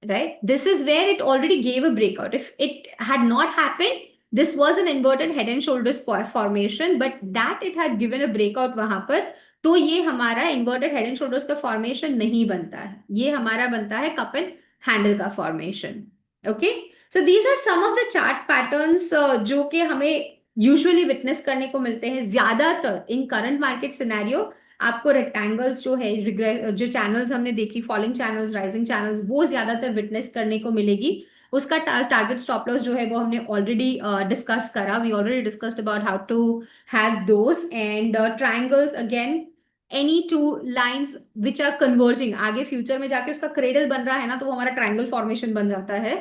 Right? This is where it already gave a breakout. If it had not happened, this was an inverted head and shoulders formation, but that it had given a breakout वहां पर, तो ये हमारा inverted head and shoulders का formation नहीं बनता है, ये हमारा बनता है cup and handle का formation. Okay, so these are some of the chart patterns जो कि हमें usually witness करने को मिलते हैं ज्यादातर in current market scenario। आपको रेक्टेंगल्स जो है, जो चैनल्स हमने देखी, फॉलिंग चैनल्स, राइजिंग चैनल्स, वो ज्यादातर विटनेस करने को मिलेगी। उसका टारगेट स्टॉप लॉस जो है वो हमने ऑलरेडी डिस्कस करा, we already discussed about how to have those, and triangles again any two lines which are converging, आगे फ्यूचर में जाके उसका क्रेडल बन रहा है ना, तो वो हमारा ट्रायंगल फॉर्मेशन बन जाता है।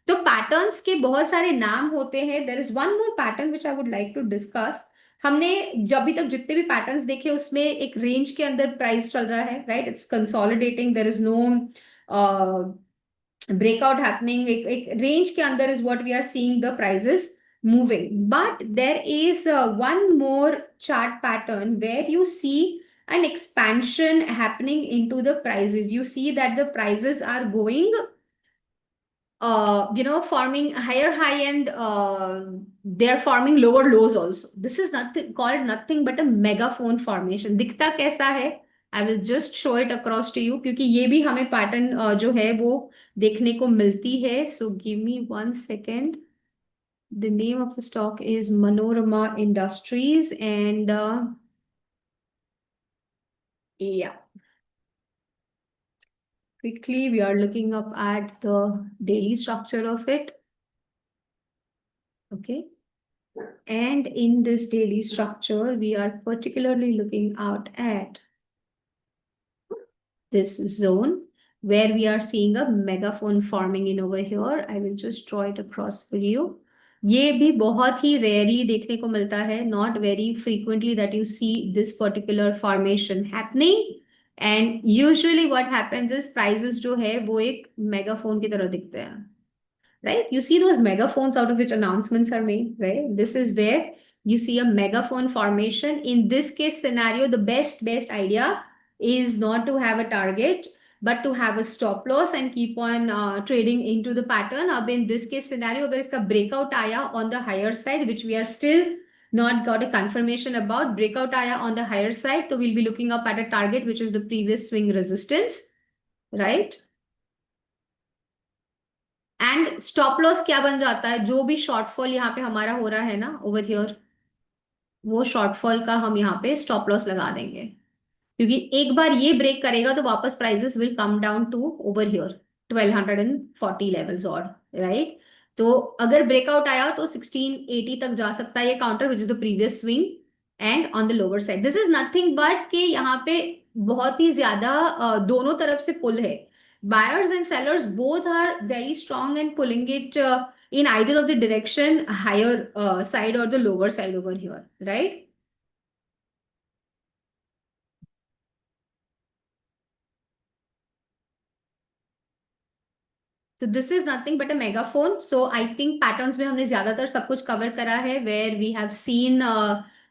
तो पैटर्न्स के बहुत सारे नाम होते हैं। There is one more pattern which I would like to discuss. हमने जब भी तक जितने भी पैटर्न्स देखे उसमें एक रेंज के अंदर प्राइस चल रहा है, right? It's consolidating, there is no breakout happening, एक रेंज के अंदर is what we are seeing the prices moving. But there is one more chart pattern where you see an expansion happening into the prices. You see that the prices are going forming higher high, and they're forming lower lows also. This is nothing called nothing but a megaphone formation. दिखता कैसा है? I will just show it across to you, क्योंकि ये भी हमें pattern जो है वो देखने को मिलती है. So give me 1 second. The name of the stock is Manorama Industries, and Yeah. Quickly, we are looking up at the daily structure of it. Okay. And in this daily structure, we are particularly looking out at this zone where we are seeing a megaphone forming in over here. I will just draw it across for you. ये भी बहुत ही rarely देखने को मिलता है, not very frequently that you see this particular formation happening. And usually what happens is prices जो है वो एक megaphone की तरह दिखते हैं, right? You see those megaphones out of which announcements are made, right? This is where you see a megaphone formation. In this case scenario, the best idea is not to have a target, but to have a stop loss and keep on trading into the pattern. अब in this case scenario, अगर इसका breakout आया on the higher side, which we are still not got a confirmation about, breakout आया on the higher side, so we'll be looking up at a target, which is the previous swing resistance, right? And stop loss क्या बन जाता है, जो भी shortfall यहाँ पे हमारा हो रहा है ना ओवर हियर, वो शॉर्टफॉल का हम यहाँ पे स्टॉप लॉस लगा देंगे, क्योंकि एक बार ये ब्रेक करेगा तो वापस prices will come down to over here 1240 levels और राइट. तो अगर ब्रेकआउट आया तो 1680 तक जा सकता है ये counter, which is the previous swing and on the lower side. This is nothing but कि यहाँ पे बहुत ही ज्यादा दोनों तरफ से पुल है. Buyers and sellers both are very strong and pulling it in either of the direction, higher side or the lower side over here, right? So this is nothing but a megaphone. So I think patterns में हमने ज्यादातर सब कुछ cover करा है, where we have seen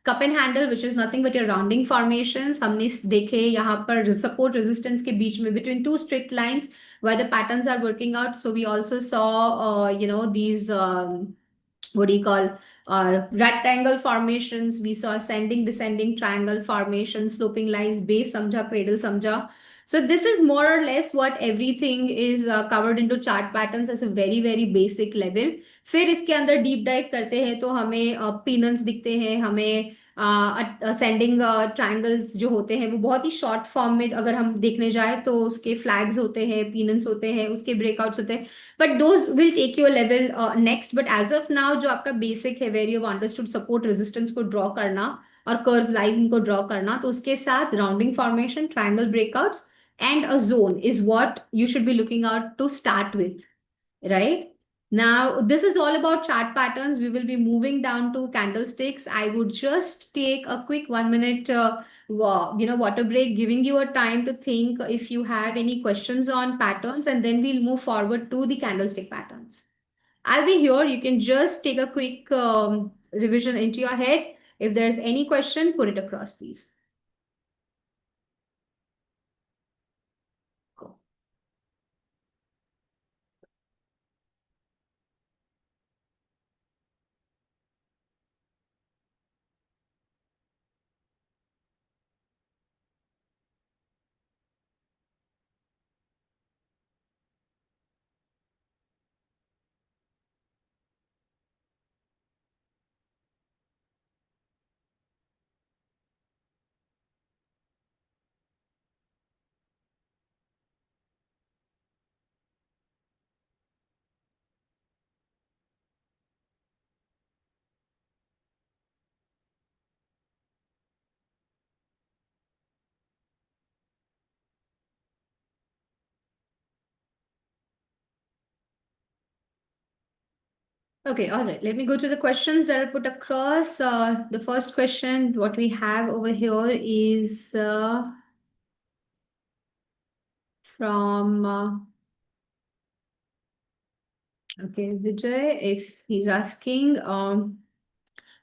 cup and handle, which is nothing but your rounding formations. हमने देखे यहाँ पर support resistance के बीच में between two strict lines where the patterns are working out. So we also saw these what do you call rectangle formations. We saw ascending descending triangle formations, sloping lines, base समझा, cradle समझा. So this is more or less what everything is covered into chart patterns as a very basic level. फिर इसके अंदर deep dive करते हैं तो हमें पीनल्स दिखते हैं, हमें असेंडिंग ट्रायंगल्स जो होते हैं वो बहुत ही शॉर्ट फॉर्म में अगर हम देखने जाए तो उसके फ्लैग्स होते हैं, पीनल्स होते हैं, उसके ब्रेकआउट्स होते हैं. But those will take your level next. But as of now जो आपका बेसिक है, where you understood support resistance को ड्रॉ करना और कर्व लाइन को ड्रॉ करना, तो उसके साथ rounding formation, triangle breakouts and a zone is what you should be looking out to start with, right? Now, this is all about chart patterns. We will be moving down to candlesticks. I would just take a quick 1 minute, water break, giving you a time to think if you have any questions on patterns, and then we'll move forward to the candlestick patterns. I'll be here. You can just take a quick revision into your head. If there's any question, put it across, please. Okay, all right. Let me go through the questions that are put across. The first question, what we have over here is from okay, Vijay. If he's asking,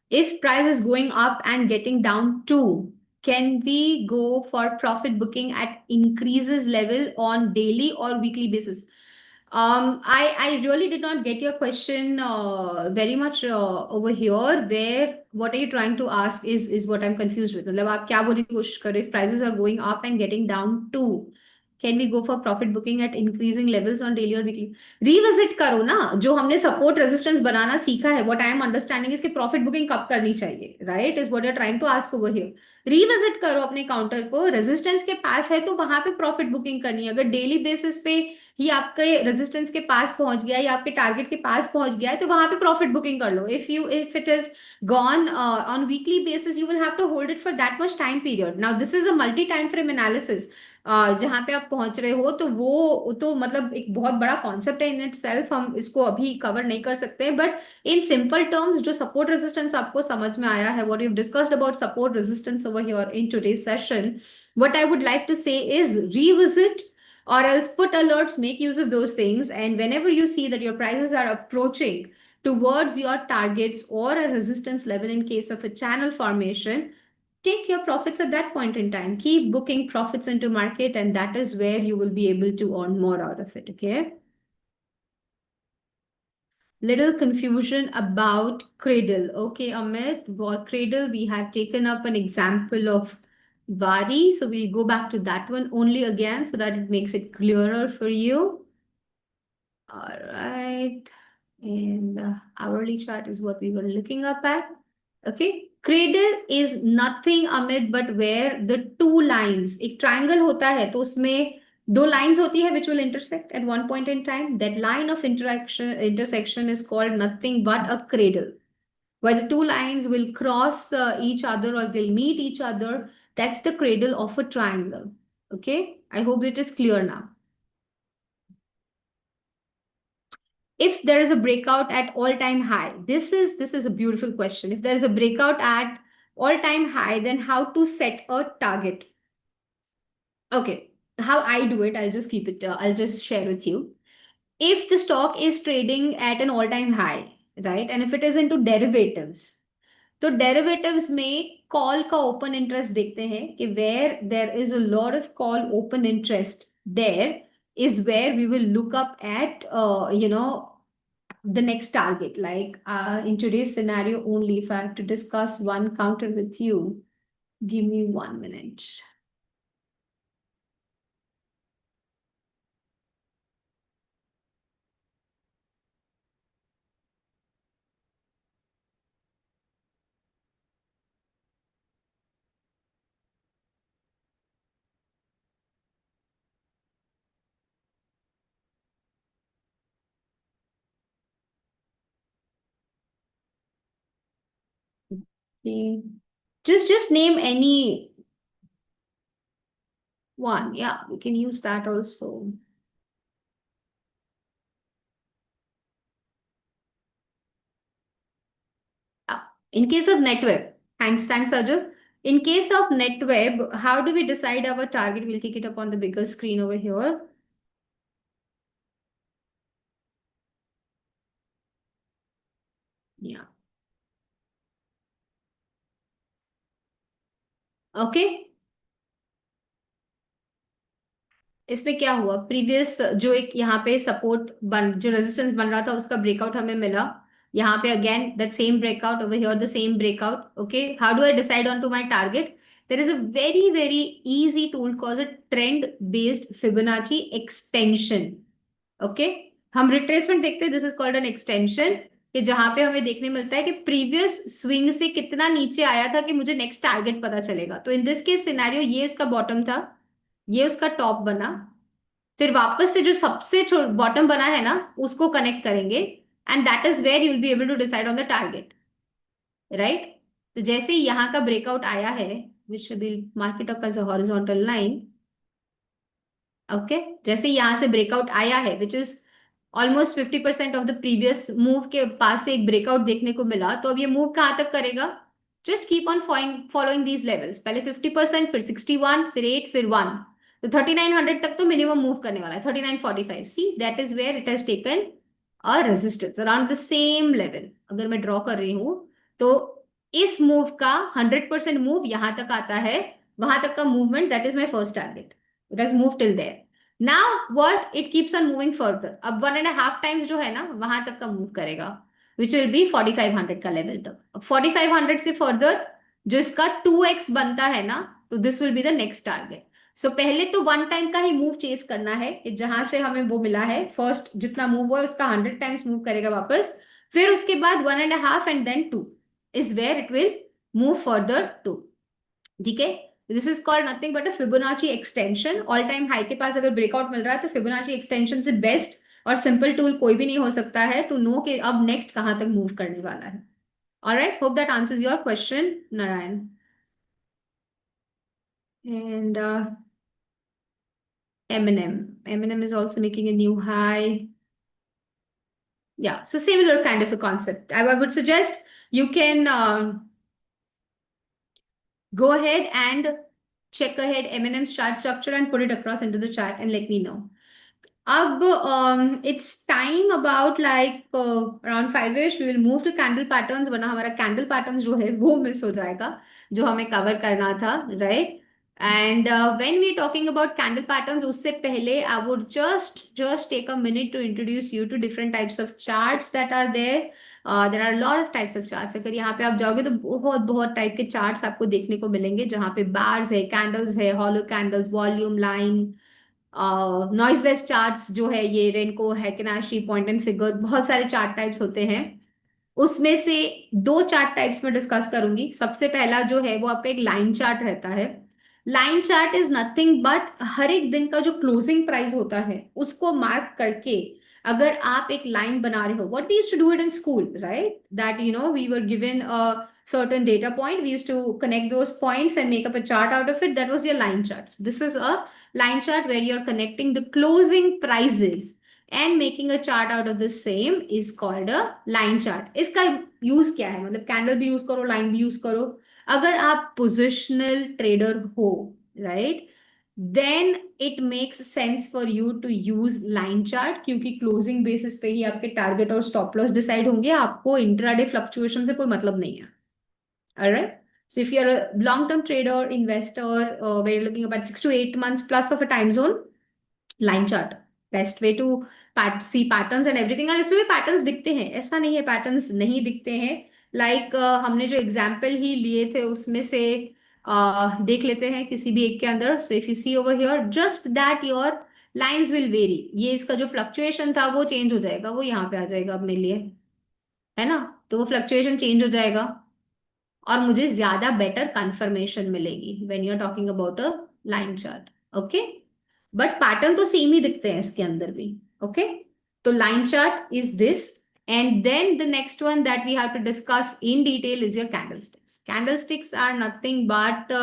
if price is going up and getting down too, can we go for profit booking at increases level on daily or weekly basis? I really did not get your question very much over here. Where what are you trying to ask is what I'm confused with. मतलब आप क्या बोलने की कोशिश कर रहे हो? If prices are going up and getting down too, can we go for profit booking at increasing levels on daily और वीकली? रिविजिट करो ना, जो हमने सपोर्ट रेजिस्टेंस बनाना सीखा है, व्हाट आई एम अंडरस्टैंडिंग इसकी प्रॉफिट बुकिंग कब करनी चाहिए, right, is what you are trying to ask over here. Revisit करो अपने काउंटर को, रेजिस्टेंस के पास है तो वहां पे प्रॉफिट बुकिंग करनी है। अगर डेली बेसिस पे ही आपके रेजिस्टेंस के पास पहुंच गया या आपके टारगेट के पास पहुंच गया है तो वहां पे प्रॉफिट बुकिंग कर लो। If it is gone on weekly basis, you will have to hold it for that much time period. Now this is a multi time frame analysis, जहां पे आप पहुंच रहे हो तो वो तो मतलब एक बहुत बड़ा कॉन्सेप्ट है इन इट सेल्फ, हम इसको अभी कवर नहीं कर सकते, बट इन सिंपल टर्म्स जो सपोर्ट रेजिस्टेंस आपको समझ में आया है, what you discussed about support resistance over here in today's session, what I would like to say is revisit or else put alerts, make use of those things, and whenever you see that your prices are approaching towards your targets or a resistance level in case of a channel formation, take your profits at that point in time. Keep booking profits into market, and that is where you will be able to earn more out of it. Okay. Little confusion about Cradle. Okay, Amit, for Cradle, we had taken up an example of Vari. So we'll go back to that one only again so that it makes it clearer for you. All right. And the hourly chart is what we were looking up at. Okay. Cradle is nothing, Amit, but where the two lines, एक triangle होता है तो उसमें दो lines होती है which will intersect at one point in time. That line of intersection is called nothing but a cradle. Where the two lines will cross each other or they'll meet each other, that's the cradle of a triangle. Okay. I hope it is clear now. If there is a breakout at all-time high, this is a beautiful question. If there is a breakout at all-time high, then how to set a target? Okay, how I do it, I'll just keep it, I'll just share with you. If the stock is trading at an all-time high, right, and if it is into derivatives, तो derivatives में call का open interest देखते हैं कि where there is a lot of call open interest, there is where we will look up at the next target. Like in today's scenario only, if I have to discuss one counter with you, give me 1 minute. Okay. Just name any one. Yeah, we can use that also. In case of NetWeb, thanks, Arjun. In case of NetWeb, how do we decide our target? We'll take it up on the bigger screen over here. Yeah. Okay. इसमें क्या हुआ, previous जो एक यहाँ पे support बन, जो resistance बन रहा था उसका ब्रेकआउट हमें मिला, यहाँ पे again that same breakout over here, the same breakout. Okay, how do I decide on to my target? There is a very very easy tool called a trend based Fibonacci extension. Okay, हम retracement देखते हैं, this is called an extension, कि जहां पे हमें देखने मिलता है कि प्रीवियस स्विंग से कितना नीचे आया था कि मुझे नेक्स्ट टारगेट पता चलेगा. तो इन दिस केस सिनेरियो ये इसका बॉटम था, ये उसका टॉप बना, फिर वापस से जो सबसे बॉटम बना है ना उसको कनेक्ट करेंगे, and that is where you will be able to decide on the target, right. तो जैसे ही यहाँ का ब्रेकआउट आया है, which will mark it up as a horizontal line. Okay, जैसे यहाँ से ब्रेकआउट आया है which is almost 50% of the previous move के पास से एक ब्रेकआउट देखने को मिला, तो अब ये मूव कहाँ तक करेगा? Just keep on following these levels, पहले 50%, फिर 61, फिर 8, फिर 1. तो 3900 तक तो मिनिमम मूव करने वाला है. 3945, see that is where it has taken a resistance around the same level. अगर मैं ड्रॉ कर रही हूं तो इस मूव का 100% मूव यहां तक आता है, वहां तक का movement, that is my first target. It has move till there. Now what, it keeps on moving further. अब 1.5 टाइम्स जो है ना वहां तक का मूव करेगा, विच विल बी 4500 का लेवल तक. अब 4500 से फर्दर जो इसका 2x बनता है ना, तो this will be the next target. So पहले तो 1 टाइम का ही मूव चेस करना है कि जहां से हमें वो मिला है, फर्स्ट जितना मूव हुआ है उसका 100 टाइम्स मूव करेगा वापस, फिर उसके बाद 1.5 and then 2 is where it will move further 2। ठीक है, this is called nothing but a Fibonacci extension. All time high के पास अगर ब्रेकआउट मिल रहा है तो फिबोनाची एक्सटेंशन से बेस्ट और सिंपल टूल कोई भी नहीं हो सकता है टू नो कि अब नेक्स्ट कहां तक मूव करने वाला है। Alright, hope that answers your question, Narayan. And Eminem is also making a new high. Yeah, so similar kind of a concept. I would suggest you can go ahead and check ahead Eminem's chart structure and put it across into the chat and let me know. अब it's time about like around 5ish we will move to candle patterns, वरना हमारा candle patterns जो है वो miss हो जाएगा जो हमें कवर करना था, right. And when we talking about candle patterns, उससे पहले I would just take a minute to introduce you to different types of charts that are there. There are lot of types of charts. अगर यहाँ पे आप जाओगे तो बहुत बहुत टाइप के चार्ट्स आपको देखने को मिलेंगे, जहाँ पे बार्स है, कैंडल्स है, hollow candles, volume line, noiseless charts जो है, ये रेनको, हैकेनाशी, पॉइंट एंड फिगर, बहुत सारे चार्ट टाइप्स होते हैं। उसमें से दो चार्ट टाइप्स में डिस्कस करूंगी। सबसे पहला जो है वो आपका एक लाइन चार्ट रहता है। Line chart is nothing but हर एक दिन का जो क्लोजिंग प्राइस होता है उसको मार्क करके अगर आप एक लाइन बना रहे हो, what we used to do it in school, right, that we were given a certain data point, we used to connect those points and make up a chart out of it. That was your line charts. This is a line chart where you're connecting the closing prices and making a chart out of the same is called a line chart. इसका use क्या है, मतलब candle भी use करो, line भी use करो। अगर आप पोजिशनल ट्रेडर हो, right, then it makes sense for you to use line chart, क्योंकि क्लोजिंग बेसिस पे ही आपके टारगेट और स्टॉप लॉस डिसाइड होंगे, आपको इंट्राडे फ्लक्चुएशन से कोई मतलब नहीं है। Alright. So if you're a long-term trader, investor, where you're looking about 6 to 8 months plus of a time zone, line chart, best way to see patterns and everything। और इसमें भी patterns दिखते हैं, ऐसा नहीं है patterns नहीं दिखते हैं। Like हमने जो example ही लिए थे उसमें से देख लेते हैं किसी भी एक के अंदर। So if you see over here, just that your lines will vary। ये इसका जो fluctuation था वो change हो जाएगा, वो यहाँ पे आ जाएगा अपने लिए, है ना। तो वो fluctuation change हो जाएगा और मुझे ज्यादा बेटर कंफर्मेशन मिलेगी when you are talking about a line chart. Okay, but pattern तो सेम ही दिखते हैं इसके अंदर भी। ओके, तो line chart is this. And then the next one that we have to discuss in detail is your candlesticks. Candlesticks are nothing but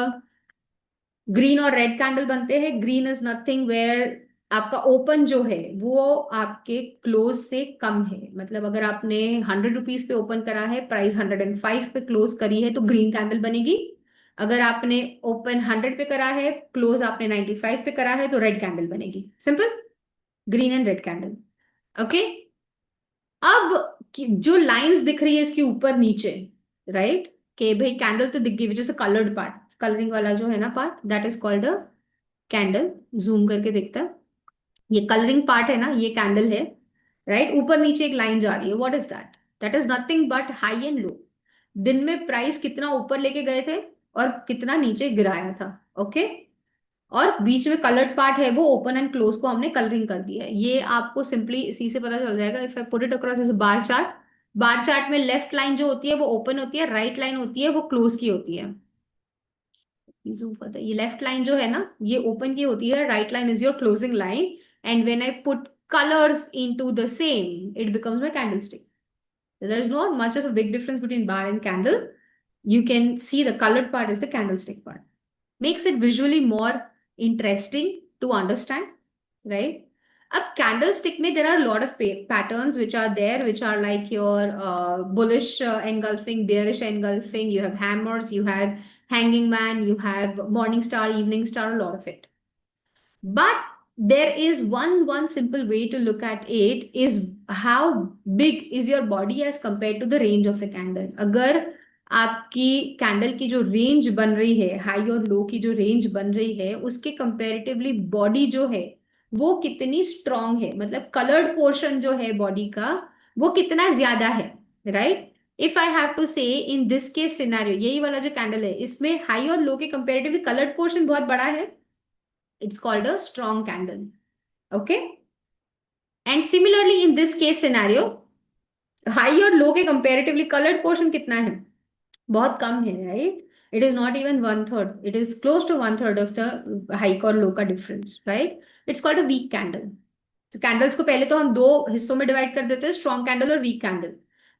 green और red candle बनते हैं। ग्रीन इज नथिंग वेयर आपका open जो है वो आपके close से कम है, मतलब अगर आपने 100 रुपीज पे ओपन करा है, प्राइस 105 पे क्लोज करी है, तो ग्रीन कैंडल बनेगी। अगर आपने ओपन 100 पे करा है, क्लोज आपने 95 पे करा है, तो रेड कैंडल बनेगी। Simple, green and red candle. Okay, अब जो लाइंस दिख रही है इसके ऊपर नीचे, राइट, कि भाई कैंडल तो दिख गई, which is coloured part, colouring वाला जो है ना part, that is called a candle. Zoom करके देखता है, ये कलरिंग पार्ट है ना, ये कैंडल है, राइट। ऊपर नीचे एक लाइन जा रही है, what is that? That is nothing but high and low. दिन में प्राइस कितना ऊपर लेके गए थे और कितना नीचे गिराया था। ओके, और बीच में कलर्ड पार्ट है वो ओपन एंड क्लोज को हमने कलरिंग कर दिया है। ये आपको सिंपली इसी से पता चल जाएगा। If I put it across as bar chart, bar chart में लेफ्ट लाइन जो होती है वो ओपन होती है, राइट लाइन होती है वो क्लोज की होती है। जूम करते हैं, ये लेफ्ट लाइन जो है ना ये ओपन की होती है, right line is your closing line, and when I put colors into the same, it becomes my candlestick. There is not much of a big difference between bar and candle. You can see the colored part is the candlestick part. Makes it visually more interesting to understand, right? Up candlestick mein there are a lot of patterns which are there, which are like your bullish engulfing, bearish engulfing. You have hammers, you have hanging man, you have morning star, evening star, a lot of it. But there is one simple way to look at it is how big is your body as compared to the range of the candle. अगर आपकी candle की जो range बन रही है, high और लो की जो रेंज बन रही है, उसके कंपैरेटिवली बॉडी जो है वो कितनी स्ट्रांग है, मतलब कलर्ड पोर्शन जो है बॉडी का वो कितना ज्यादा है, right. If I have to say in this case scenario, यही वाला जो कैंडल है इसमें हाई और लो के कंपैरेटिवली कलर्ड पोर्शन बहुत बड़ा है, It's called a strong candle. Okay. And similarly, in this case scenario, high और low के comparatively colored portion कितना है? बहुत कम है, right? It is not even one third. It is close to one third of the high और low का difference, right? It's called a weak candle. तो candles को पहले तो हम दो हिस्सों में डिवाइड कर देते हैं, स्ट्रॉन्ग कैंडल और वीक कैंडल.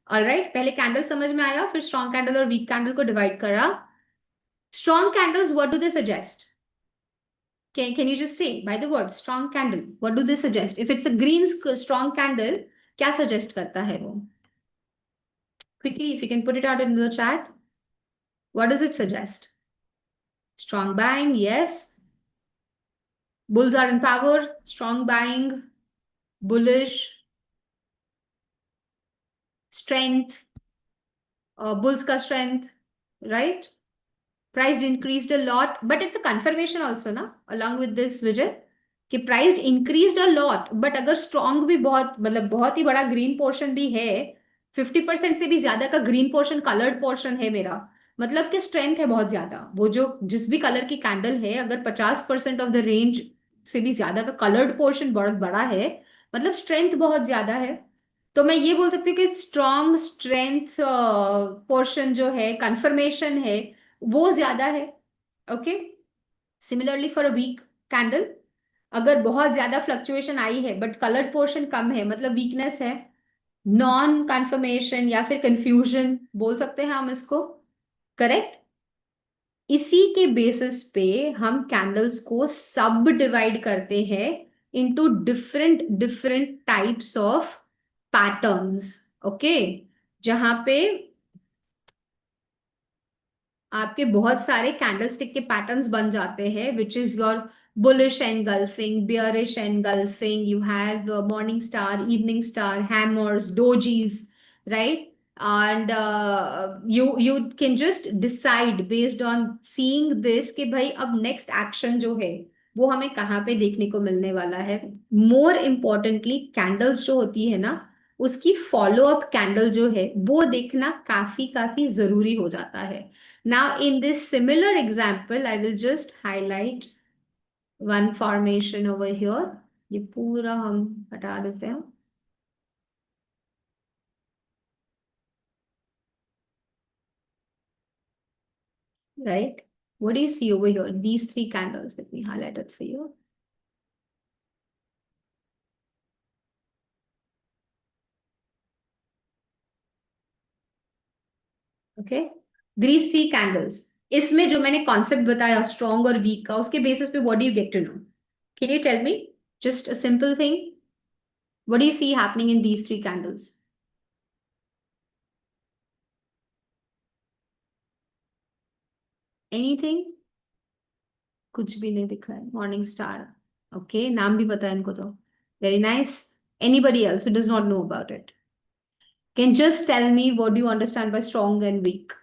ऑलराइट, पहले कैंडल समझ में आया, फिर स्ट्रॉन्ग कैंडल और वीक कैंडल को डिवाइड करा. Strong candles, what do they suggest? Can you just say by the word strong candle, what do they suggest? If it's a green strong candle, क्या suggest करता है वो? Quickly, if you can put it out in the chat. What does it suggest? Strong buying, yes. Bulls are in power, strong buying, bullish, strength, bulls का strength, right? Price increased a lot, but it's a confirmation also ना, along with this विजय, कि price increased a lot, but अगर strong भी बहुत, मतलब बहुत ही बड़ा green portion भी है, 50% से भी ज्यादा का ग्रीन पोर्शन कलर्ड पोर्शन है मेरा, मतलब कि स्ट्रेंथ है बहुत ज्यादा. वो जो जिस भी कलर की कैंडल है, अगर 50% ऑफ द रेंज से भी ज्यादा का कलर्ड पोर्शन बहुत बड़ा है, मतलब स्ट्रेंथ बहुत ज्यादा है, तो मैं ये बोल सकती हूँ कि स्ट्रॉन्ग स्ट्रेंथ पोर्शन जो है, कंफर्मेशन है, वो ज्यादा है. Okay. Similarly for a weak candle, अगर बहुत ज्यादा फ्लक्चुएशन आई है बट कलर्ड पोर्शन कम है, मतलब वीकनेस है, नॉन कंफर्मेशन या फिर कंफ्यूजन बोल सकते हैं हम इसको. करेक्ट. इसी के बेसिस पे हम कैंडल्स को सब डिवाइड करते हैं into different different types of patterns. Okay. जहां पे आपके बहुत सारे कैंडलस्टिक के पैटर्न्स बन जाते हैं, which is your bullish engulfing, bearish engulfing, you have morning star, evening star, hammers, dojis, right? And you can just decide based on seeing this कि भाई अब next action जो है वो हमें कहाँ पे देखने को मिलने वाला है. More importantly, candles जो होती है ना, उसकी follow up कैंडल जो है वो देखना काफी काफी जरूरी हो जाता है. Now, in this similar example, I will just highlight one formation over here. ये पूरा हम हटा देते हैं. Right? What do you see over here? These three candles. Let me highlight it for you. Okay? These three candles. इसमें जो मैंने concept बताया स्ट्रॉन्ग और वीक का, उसके बेसिस पे what do you get to know? Can you tell me just a simple thing? What do you see happening in these three candles? Anything? कुछ भी नहीं दिख रहा है. Morning star. ओके, नाम भी पता है इनको तो. Very nice. Anybody else who does not know about it can just tell me what do you understand by strong and weak?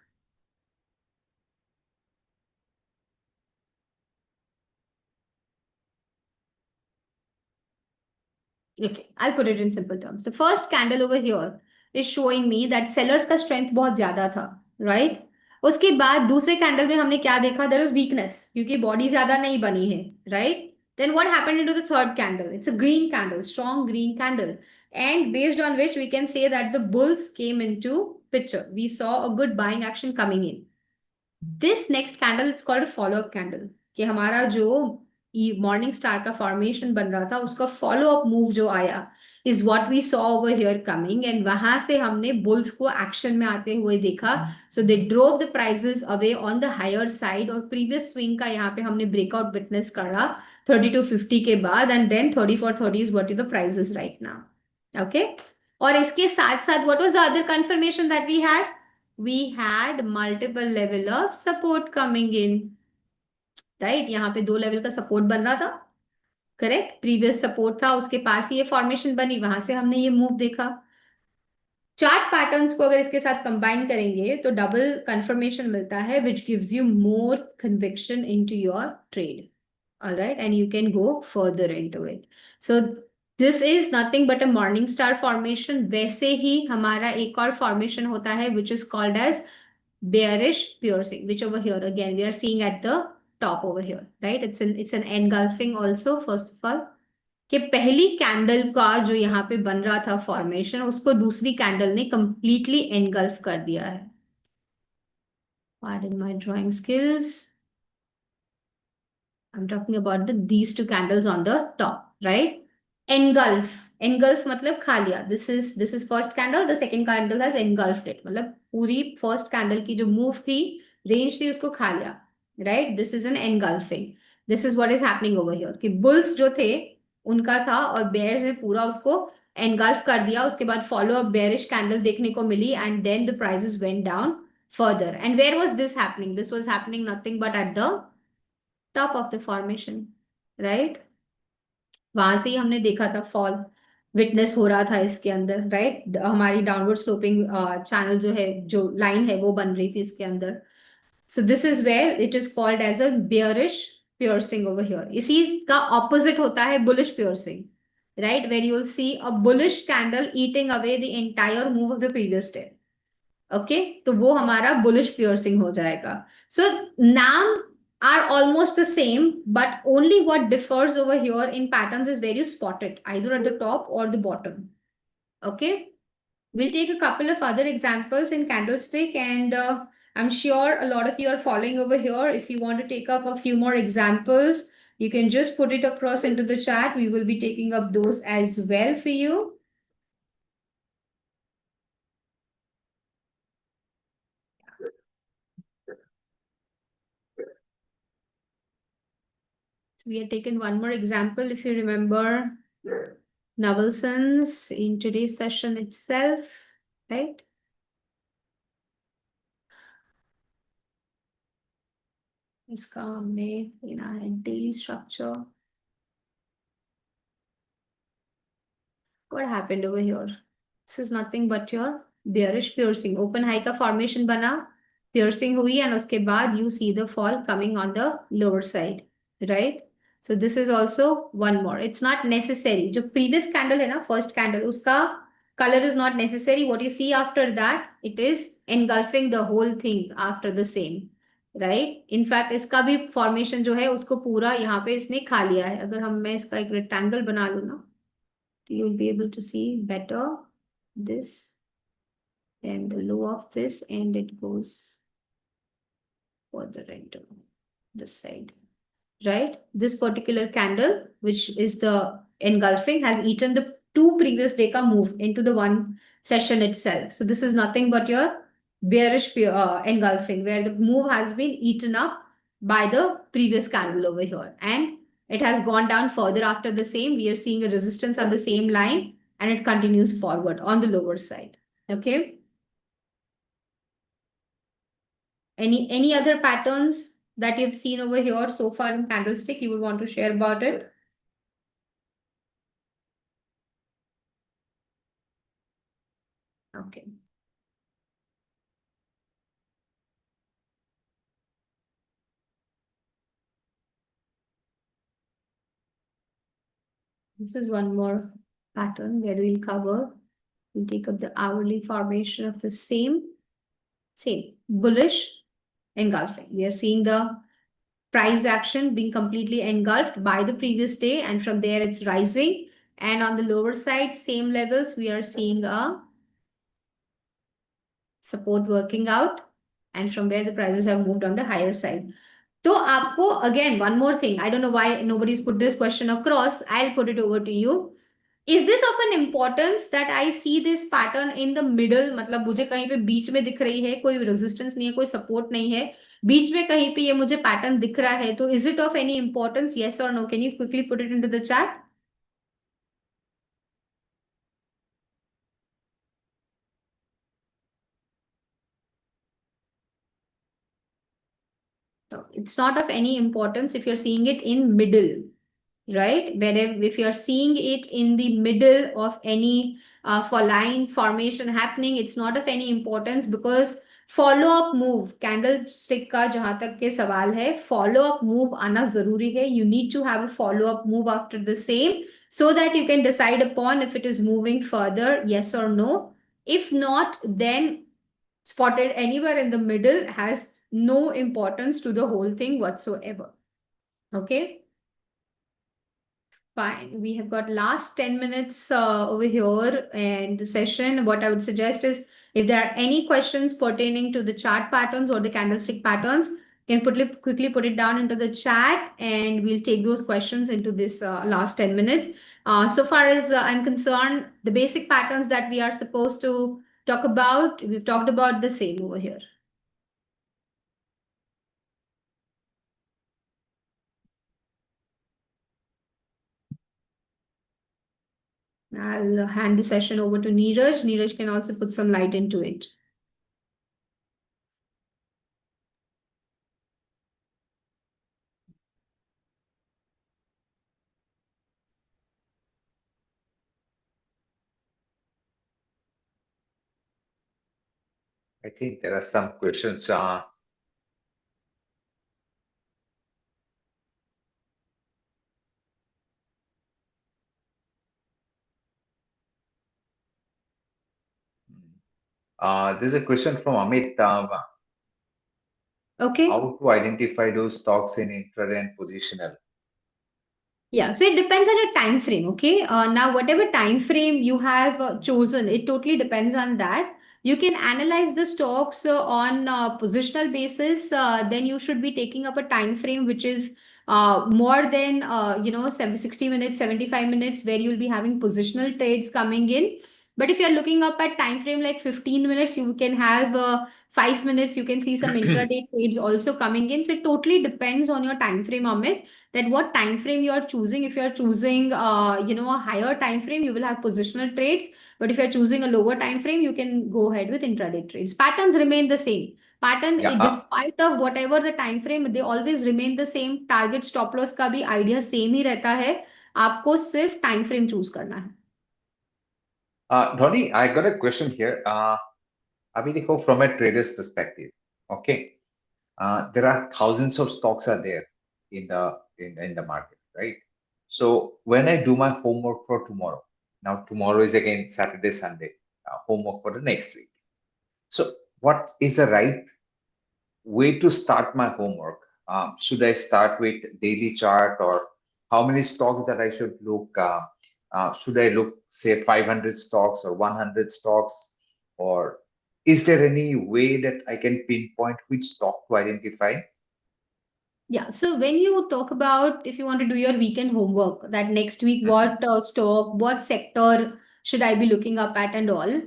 Okay, I'll put it in simple terms. The first candle over here is showing me that sellers का strength बहुत ज्यादा था, right? उसके बाद दूसरे candle में हमने क्या देखा? There is weakness क्योंकि बॉडी ज्यादा नहीं बनी है, right? Then what happened into the third candle? It's a green candle, strong green candle, and based on which we can say that the bulls came into picture. We saw a good buying action coming in. This next candle it's called a follow up candle, कि हमारा जो morning star का formation बन रहा था उसका follow up move जो आया is what we saw over here coming, and वहां से हमने बुल्स को एक्शन में आते हुए देखा. So they drove the prices away on the higher side, और प्रीवियस स्विंग का यहाँ पे हमने ब्रेकआउट विटनेस करा 30 to 50 के बाद, and then 3430 is what is the prices right now. Okay. और इसके साथ साथ what was the other confirmation that we had? We had multiple level of support coming in, right? यहाँ पे दो लेवल का सपोर्ट बन रहा था. करेक्ट. प्रीवियस सपोर्ट था, उसके पास ही ये फॉर्मेशन बनी, वहां से हमने ये मूव देखा. चार्ट पैटर्न्स को अगर इसके साथ कंबाइन करेंगे तो डबल कंफर्मेशन मिलता है, which gives you more conviction into your trade. Alright, and you can go further into it. So this is nothing but a morning star formation. वैसे ही हमारा एक और फॉर्मेशन होता है which is called as bearish piercing, which over here again we are seeing at the top over here, right? It's an engulfing also, first of all. कि पहली candle का जो यहाँ पे बन रहा था फॉर्मेशन, उसको दूसरी कैंडल ने कंप्लीटली एनगल्फ कर दिया है. Pardon my drawing skills. I'm talking about these two candles on the top, right? Engulf. Engulf मतलब खा लिया. This is first candle. The second candle has engulfed it. मतलब पूरी first candle की जो move थी, range थी, उसको खा लिया. Right? This is an engulfing. This is what is happening over here. कि bulls जो थे, उनका था और bears ने पूरा उसको engulf कर दिया. उसके बाद follow up bearish candle देखने को मिली and then the prices went down further. And where was this happening? This was happening nothing but at the top of the formation, right? वहां से ही हमने देखा था फॉल विटनेस हो रहा था इसके अंदर, राइट? हमारी डाउनवर्ड स्लोपिंग चैनल जो है, जो लाइन है, वो बन रही थी इसके अंदर. So this is where it is called as a bearish piercing over here. इसी का ऑपोजिट होता है bullish piercing, right? Where you will see a bullish candle eating away the entire move of the previous day. Okay, तो वो हमारा bullish piercing हो जाएगा. सो नाम are almost the same, but only what differs over here in patterns is where you spot it, either at the top or the bottom. Okay, we'll take a couple of other examples in candlestick, and I'm sure a lot of you are following over here. If you want to take up a few more examples, you can just put it across into the chat. We will be taking up those as well for you. We have taken one more example, if you remember Navelson's in today's session itself, right? इसका हमने लेना है daily structure. What happened over here? This is nothing but your bearish piercing. Open high का formation बना, piercing हुई, and उसके बाद you see the fall coming on the lower side, right? So this is also one more. It's not necessary. जो previous candle है ना, first candle, उसका color is not necessary. What you see after that, it is engulfing the whole thing after the same, right? In fact, इसका भी formation जो है उसको पूरा यहाँ पे इसने खा लिया है. अगर मैं इसका एक rectangle बना लूँ ना, you will be able to see better this and the low of this, and it goes further into this side, right? This particular candle, which is the engulfing, has eaten the two previous day ka move into the one session itself. So this is nothing but your bearish engulfing, where the move has been eaten up by the previous candle over here, and it has gone down further after the same. We are seeing a resistance on the same line, and it continues forward on the lower side. Okay. Any other patterns that you've seen over here so far in candlestick you would want to share about it? Okay. This is one more pattern where we'll cover. We'll take up the hourly formation of the same bullish engulfing. We are seeing the price action being completely engulfed by the previous day, and from there it's rising. And on the lower side, same levels, we are seeing a support working out, and from where the prices have moved on the higher side. So आपको again one more thing, I don't know why nobody's put this question across, I'll put it over to you. Is this of an importance that I see this pattern in the middle? मतलब मुझे कहीं पे बीच में दिख रही है, कोई resistance नहीं है, कोई support नहीं है, बीच में कहीं पे ये मुझे pattern दिख रहा है, तो is it of any importance? Yes or no? Can you quickly put it into the chat? No, it's not of any importance if you're seeing it in middle, right? Wherever if you're seeing it in the middle of any for line formation happening, it's not of any importance, because follow up move candlestick का जहां तक के सवाल है, follow up move आना जरूरी है. You need to have a follow up move after the same, so that you can decide upon if it is moving further, yes or no. If not, then spotted anywhere in the middle has no importance to the whole thing whatsoever. Okay. Fine. We have got last 10 minutes over here and the session. What I would suggest is if there are any questions pertaining to the chart patterns or the candlestick patterns, you can quickly put it down into the chat and we'll take those questions into this last 10 minutes. So far as I'm concerned, the basic patterns that we are supposed to talk about, we've talked about the same over here. I'll hand the session over to Neeraj. Neeraj can also put some light into it. I think there are some questions. There's a question from Amit. Okay. How to identify those stocks in intraday and positional? Yeah, so it depends on your time frame. Okay. Now, whatever time frame you have chosen, it totally depends on that. You can analyze the stocks on positional basis. Then you should be taking up a time frame which is more than 60 minutes, 75 minutes, where you'll be having positional trades coming in. But if you're looking up at time frame like 15 minutes, you can have 5 minutes. You can see some intraday trades also coming in. So it totally depends on your time frame, Amit, that what time frame you are choosing. If you are choosing a higher time frame, you will have positional trades, but if you are choosing a lower time frame, you can go ahead with intraday trades. Patterns remain the same. Pattern Yeah. despite of whatever the time frame, they always remain the same. Target stop loss का भी idea same ही रहता है. आपको सिर्फ time frame choose करना है. Dhoni, I got a question here. Abhi dekho, from a trader's perspective, okay, there are thousands of stocks are there in the market, right? So when I do my homework for tomorrow, now tomorrow is again Saturday, Sunday, homework for the next week. So what is the right way to start my homework? Should I start with daily chart, or how many stocks that I should look? Should I look, say, 500 stocks or 100 stocks? Or is there any way that I can pinpoint which stock to identify? Yeah, so when you talk about if you want to do your weekend homework, that next week Mhm, what stock, what sector should I be looking up at and all.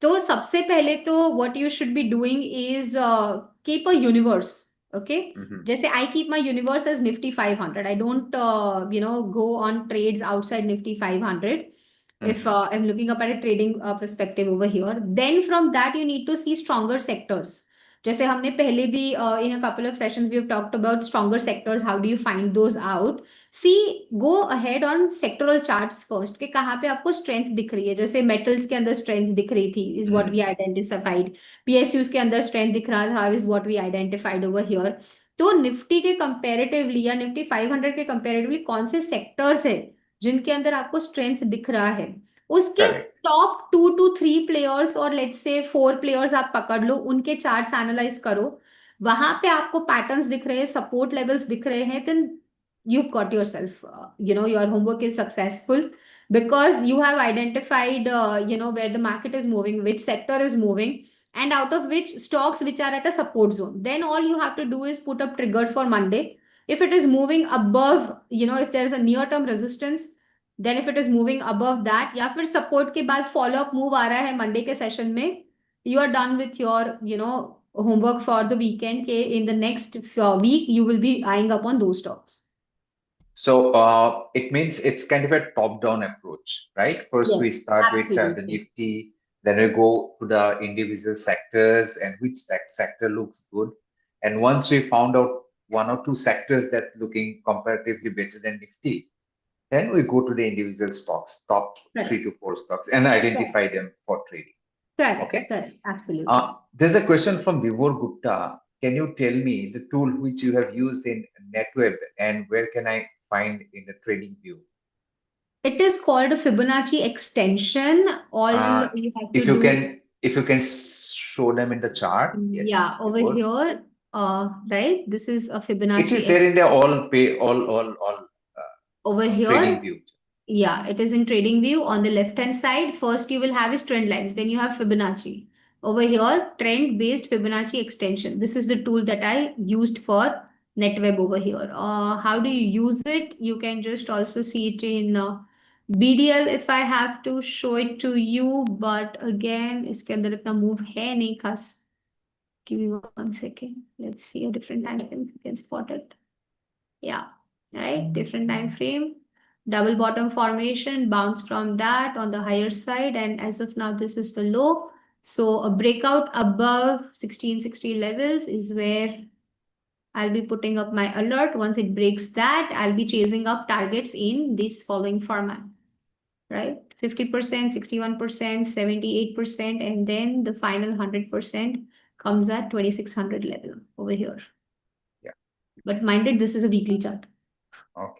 तो सबसे पहले तो what you should be doing is keep a universe. Okay. mhm, जैसे I keep my universe as Nifty 500. I don't go on trades outside Nifty 500. If mhm. I'm looking up at a trading perspective over here, then from that you need to see stronger sectors. जैसे हमने पहले भी in a couple of sessions we have talked about stronger sectors. How do you find those out? See, go ahead on sectoral charts first कि कहाँ पे आपको strength दिख रही है. जैसे metals के अंदर strength दिख रही थी is what we identified. PSUs के अंदर strength दिख रहा था is what we identified over here. तो निफ्टी के कंपेरेटिवली या निफ्टी 500 के कंपेरेटिवली कौन से सेक्टर्स है जिनके अंदर आपको स्ट्रेंथ दिख रहा है, उसके Correct. टॉप 2 to 3 प्लेयर्स और लेट्स से 4 प्लेयर्स आप पकड़ लो, उनके चार्ट्स एनालाइज करो. वहां पे आपको पैटर्न्स दिख रहे हैं, सपोर्ट लेवल्स दिख रहे हैं, then you've got yourself your homework is successful because you have identified where the market is moving, which sector is moving, and out of which stocks which are at a support zone. Then all you have to do is put up trigger for Monday. If it is moving above, if there is a near term resistance, then if it is moving above that या फिर support के बाद follow up move आ रहा है Monday के session में, you are done with your homework for the weekend के in the next week you will be eyeing up on those stocks. So it means it's kind of a top-down approach, right? First, we Yes, start with the absolutely. Nifty, then we go to the individual sectors and which sector looks good. And once we found out one or two sectors that's looking comparatively better than Nifty, then we go to the individual stocks, top Correct. 3 to 4 stocks, and Correct. identify them for trading. Correct. Okay. Correct. Absolutely. There's a question from Vivor Gupta. Can you tell me the tool which you have used in NetWeb and where can I find in the trading view? It is called a Fibonacci extension. All Uh, you have to if you do, can, if you can show them in the chart, yeah, yes, over Vivor. here. right? This is a It Fibonacci is there in the all pay over trading here. view. Yeah, it is in trading view. On the left hand side, first you will have is trend lines, then you have Fibonacci. Over here, trend based Fibonacci extension. This is the tool that I used for NetWeb over here. How do you use it? You can just also see it in BDL if I have to show it to you. But again, इसके अंदर इतना move है नहीं खास. Give me 1 second. Let's see a different time frame if you can spot it. Yeah, right. Different time frame. Double bottom formation, bounce from that on the higher side. And as of now, this is the low. So a breakout above 1660 levels is where I'll be putting up my alert. Once it breaks that, I'll be chasing up targets in this following format, right? 50%, 61%, 78%, and then the final 100% comes at 2600 level over here. Yeah. But mind it, this is a weekly chart. Okay.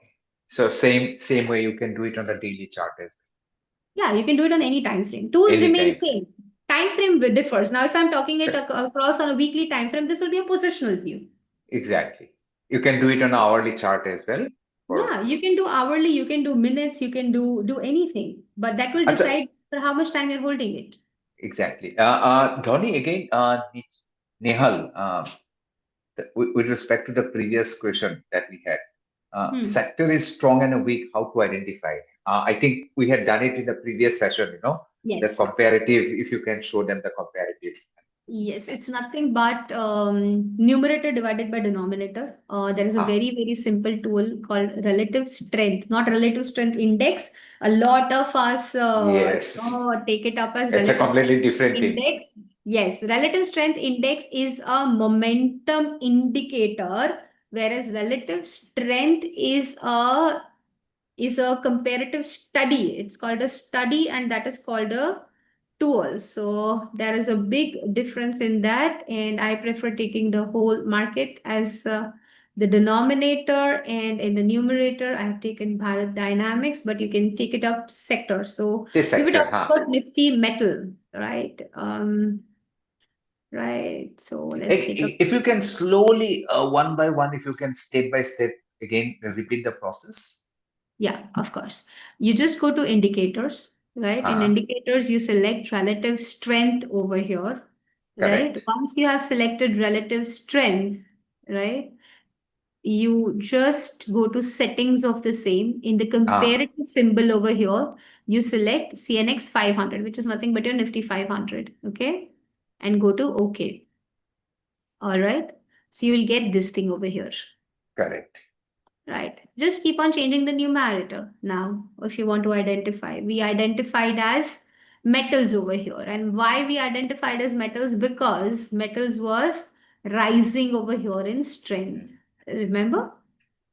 So same way you can do it on the daily chart as Yeah, you can do it on any time frame. Tools any remain time. same. Time frame differs. Now, if I'm talking it Correct. across on a weekly time frame, this will be a positional view. Exactly. You can do it on an hourly chart as well. Or Yeah, you can do hourly, you can do minutes, you can do anything, but that will Acha, decide for how much time you're holding it. exactly. Dhoni, again, Nehal, with respect to the previous question that we had, sector is strong and weak, how to identify? I think we had done it in the previous session, the Yes. comparative, if you can show them the comparative. Yes, it's nothing but numerator divided by denominator. There is a Ah, very simple tool called relative strength, not relative strength index. A lot of us yes, take it up as it's a relative strength completely different thing. index. Yes, relative strength index is a momentum indicator, whereas relative strength is a comparative study. It's called a study, and that is called a tool. So there is a big difference in that, and I prefer taking the whole market as the denominator, and in the numerator, I have taken Bharat Dynamics, but you can take it up sector. So This we were sector, talking huh? about Nifty Metal, right? Right. So let's take a If you can slowly, one by one, if you can step by step, again, repeat the process. Yeah, of course. You just go to indicators, right? In Huh? indicators, you select relative strength over here, right? Correct. Once you have selected relative strength, right, you just go to settings of the same. In the Ah, comparative symbol over here, you select CNX 500, which is nothing but your Nifty 500, okay? And go to OK. All right. So you will get this thing over here. correct. Right. Just keep on changing the numerator now if you want to identify. We identified as metals over here. And why we identified as metals? Because metals was rising over here in strength. Remember?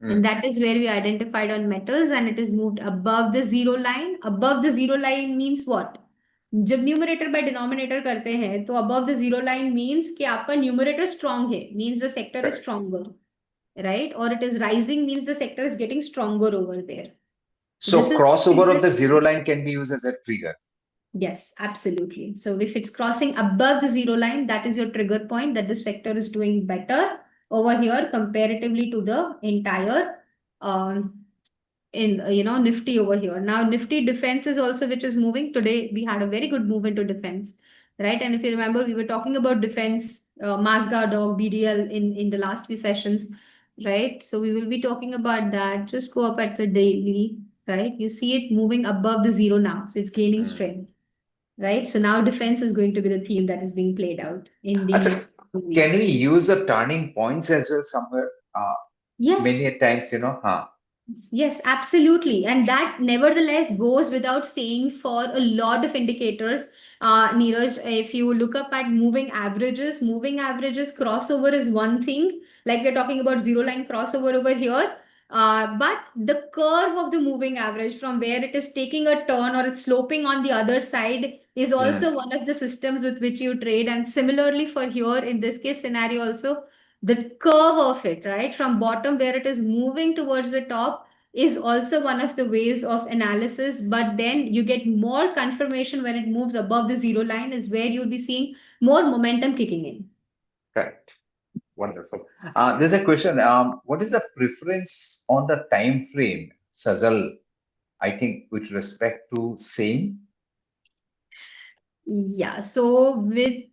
And Mm, that is where we identified on metals, and it is moved above the zero line. Above the zero line means what? जब numerator by denominator करते हैं तो above the zero line means कि आपका numerator strong है, means the sector is correct. stronger, right? Or it is rising means the sector is getting stronger over there. So this So is crossover of the zero line can be used as a trigger. yes, absolutely. So if it's crossing above the zero line, that is your trigger point that the sector is doing better over here comparatively to the entire in Nifty over here. Now Nifty defense is also which is moving. Today we had a very good move into defense, right? And if you remember, we were talking about defense, Mazda dog BDL in the last few sessions, right? So we will be talking about that. Just go up at the daily, right? You see it moving above the zero now, so it's gaining Mm. strength, right? So now defense is going to be the theme that is being played out in the Acha, next week. can we use the turning points as well somewhere? Many Yes. a times, huh? Yes, absolutely. And that nevertheless goes without saying for a lot of indicators. Neeraj, if you look up at moving averages crossover is one thing. Like we're talking about zero line crossover over here. But the curve of the moving average from where it is taking a turn or it's sloping on the other side is Mm, also one of the systems with which you trade. And similarly for here in this case scenario also, the curve of it, right, from bottom where it is moving towards the top is also one of the ways of analysis. But then you get more confirmation when it moves above the zero line, is where you'll be seeing more momentum kicking in. correct. Wonderful. There's a question. What is the preference on the time frame, Sajal? I think with respect to same. Yeah, so with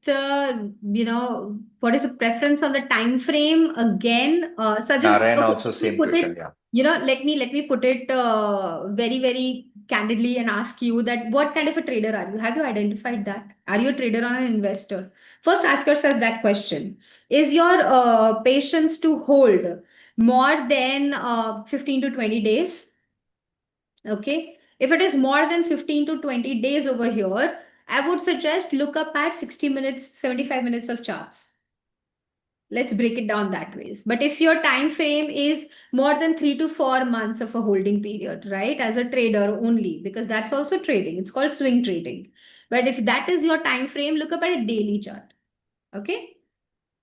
what is the preference on the time frame again? Sajal, Narayan okay, also let me same put question. it, Yeah. let me put it very, very candidly and ask you that what kind of a trader are you? Have you identified that? Are you a trader or an investor? First, ask yourself that question. Is your patience to hold more than 15 to 20 days? Okay. If it is more than 15 to 20 days over here, I would suggest look up at 60 minutes, 75 minutes of charts. Let's break it down that ways. But if your time frame is more than 3 to 4 months of a holding period, right, as a trader only, because that's also trading, it's called swing trading. But if that is your time frame, look up at a daily chart. Okay.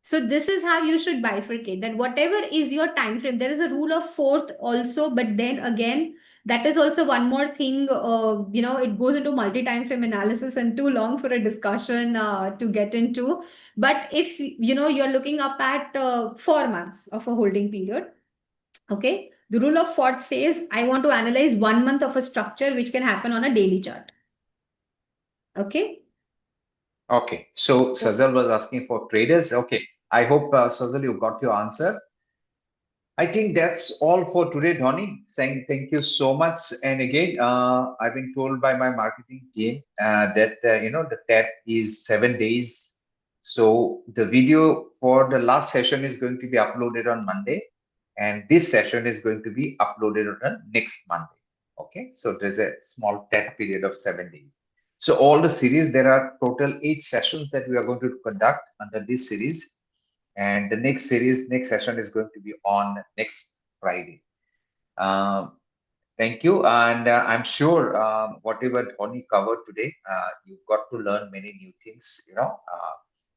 So this is how you should bifurcate that whatever is your time frame, there is a rule of fourth also, but then again, that is also one more thing. It goes into multi-time frame analysis and too long for a discussion to get into. But if you're looking up at 4 months of a holding period, okay, the rule of fourth says I want to analyze 1 month of a structure which can happen on a daily chart. Okay. Okay. So So Sajal was asking for traders. Okay. I hope Sajal you got your answer. I think that's all for today, Dhoni. Saying thank you so much. And again, I've been told by my marketing team that the TED is 7 days. So the video for the last session is going to be uploaded on Monday, and this session is going to be uploaded on the next Monday. Okay, so there's a small TED period of 7 days. So all the series, there are total 8 sessions that we are going to conduct under this series, and the next session is going to be on next Friday. Um, thank you, and I'm sure whatever Dhoni covered today, you got to learn many new things.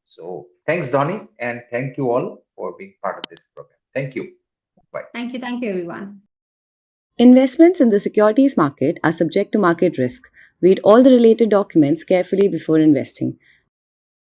So thanks, Dhoni, and thank you all for being part of this program. Thank you. Bye. thank you, everyone. Investments in the securities market are subject to market risk. Read all the related documents carefully before investing.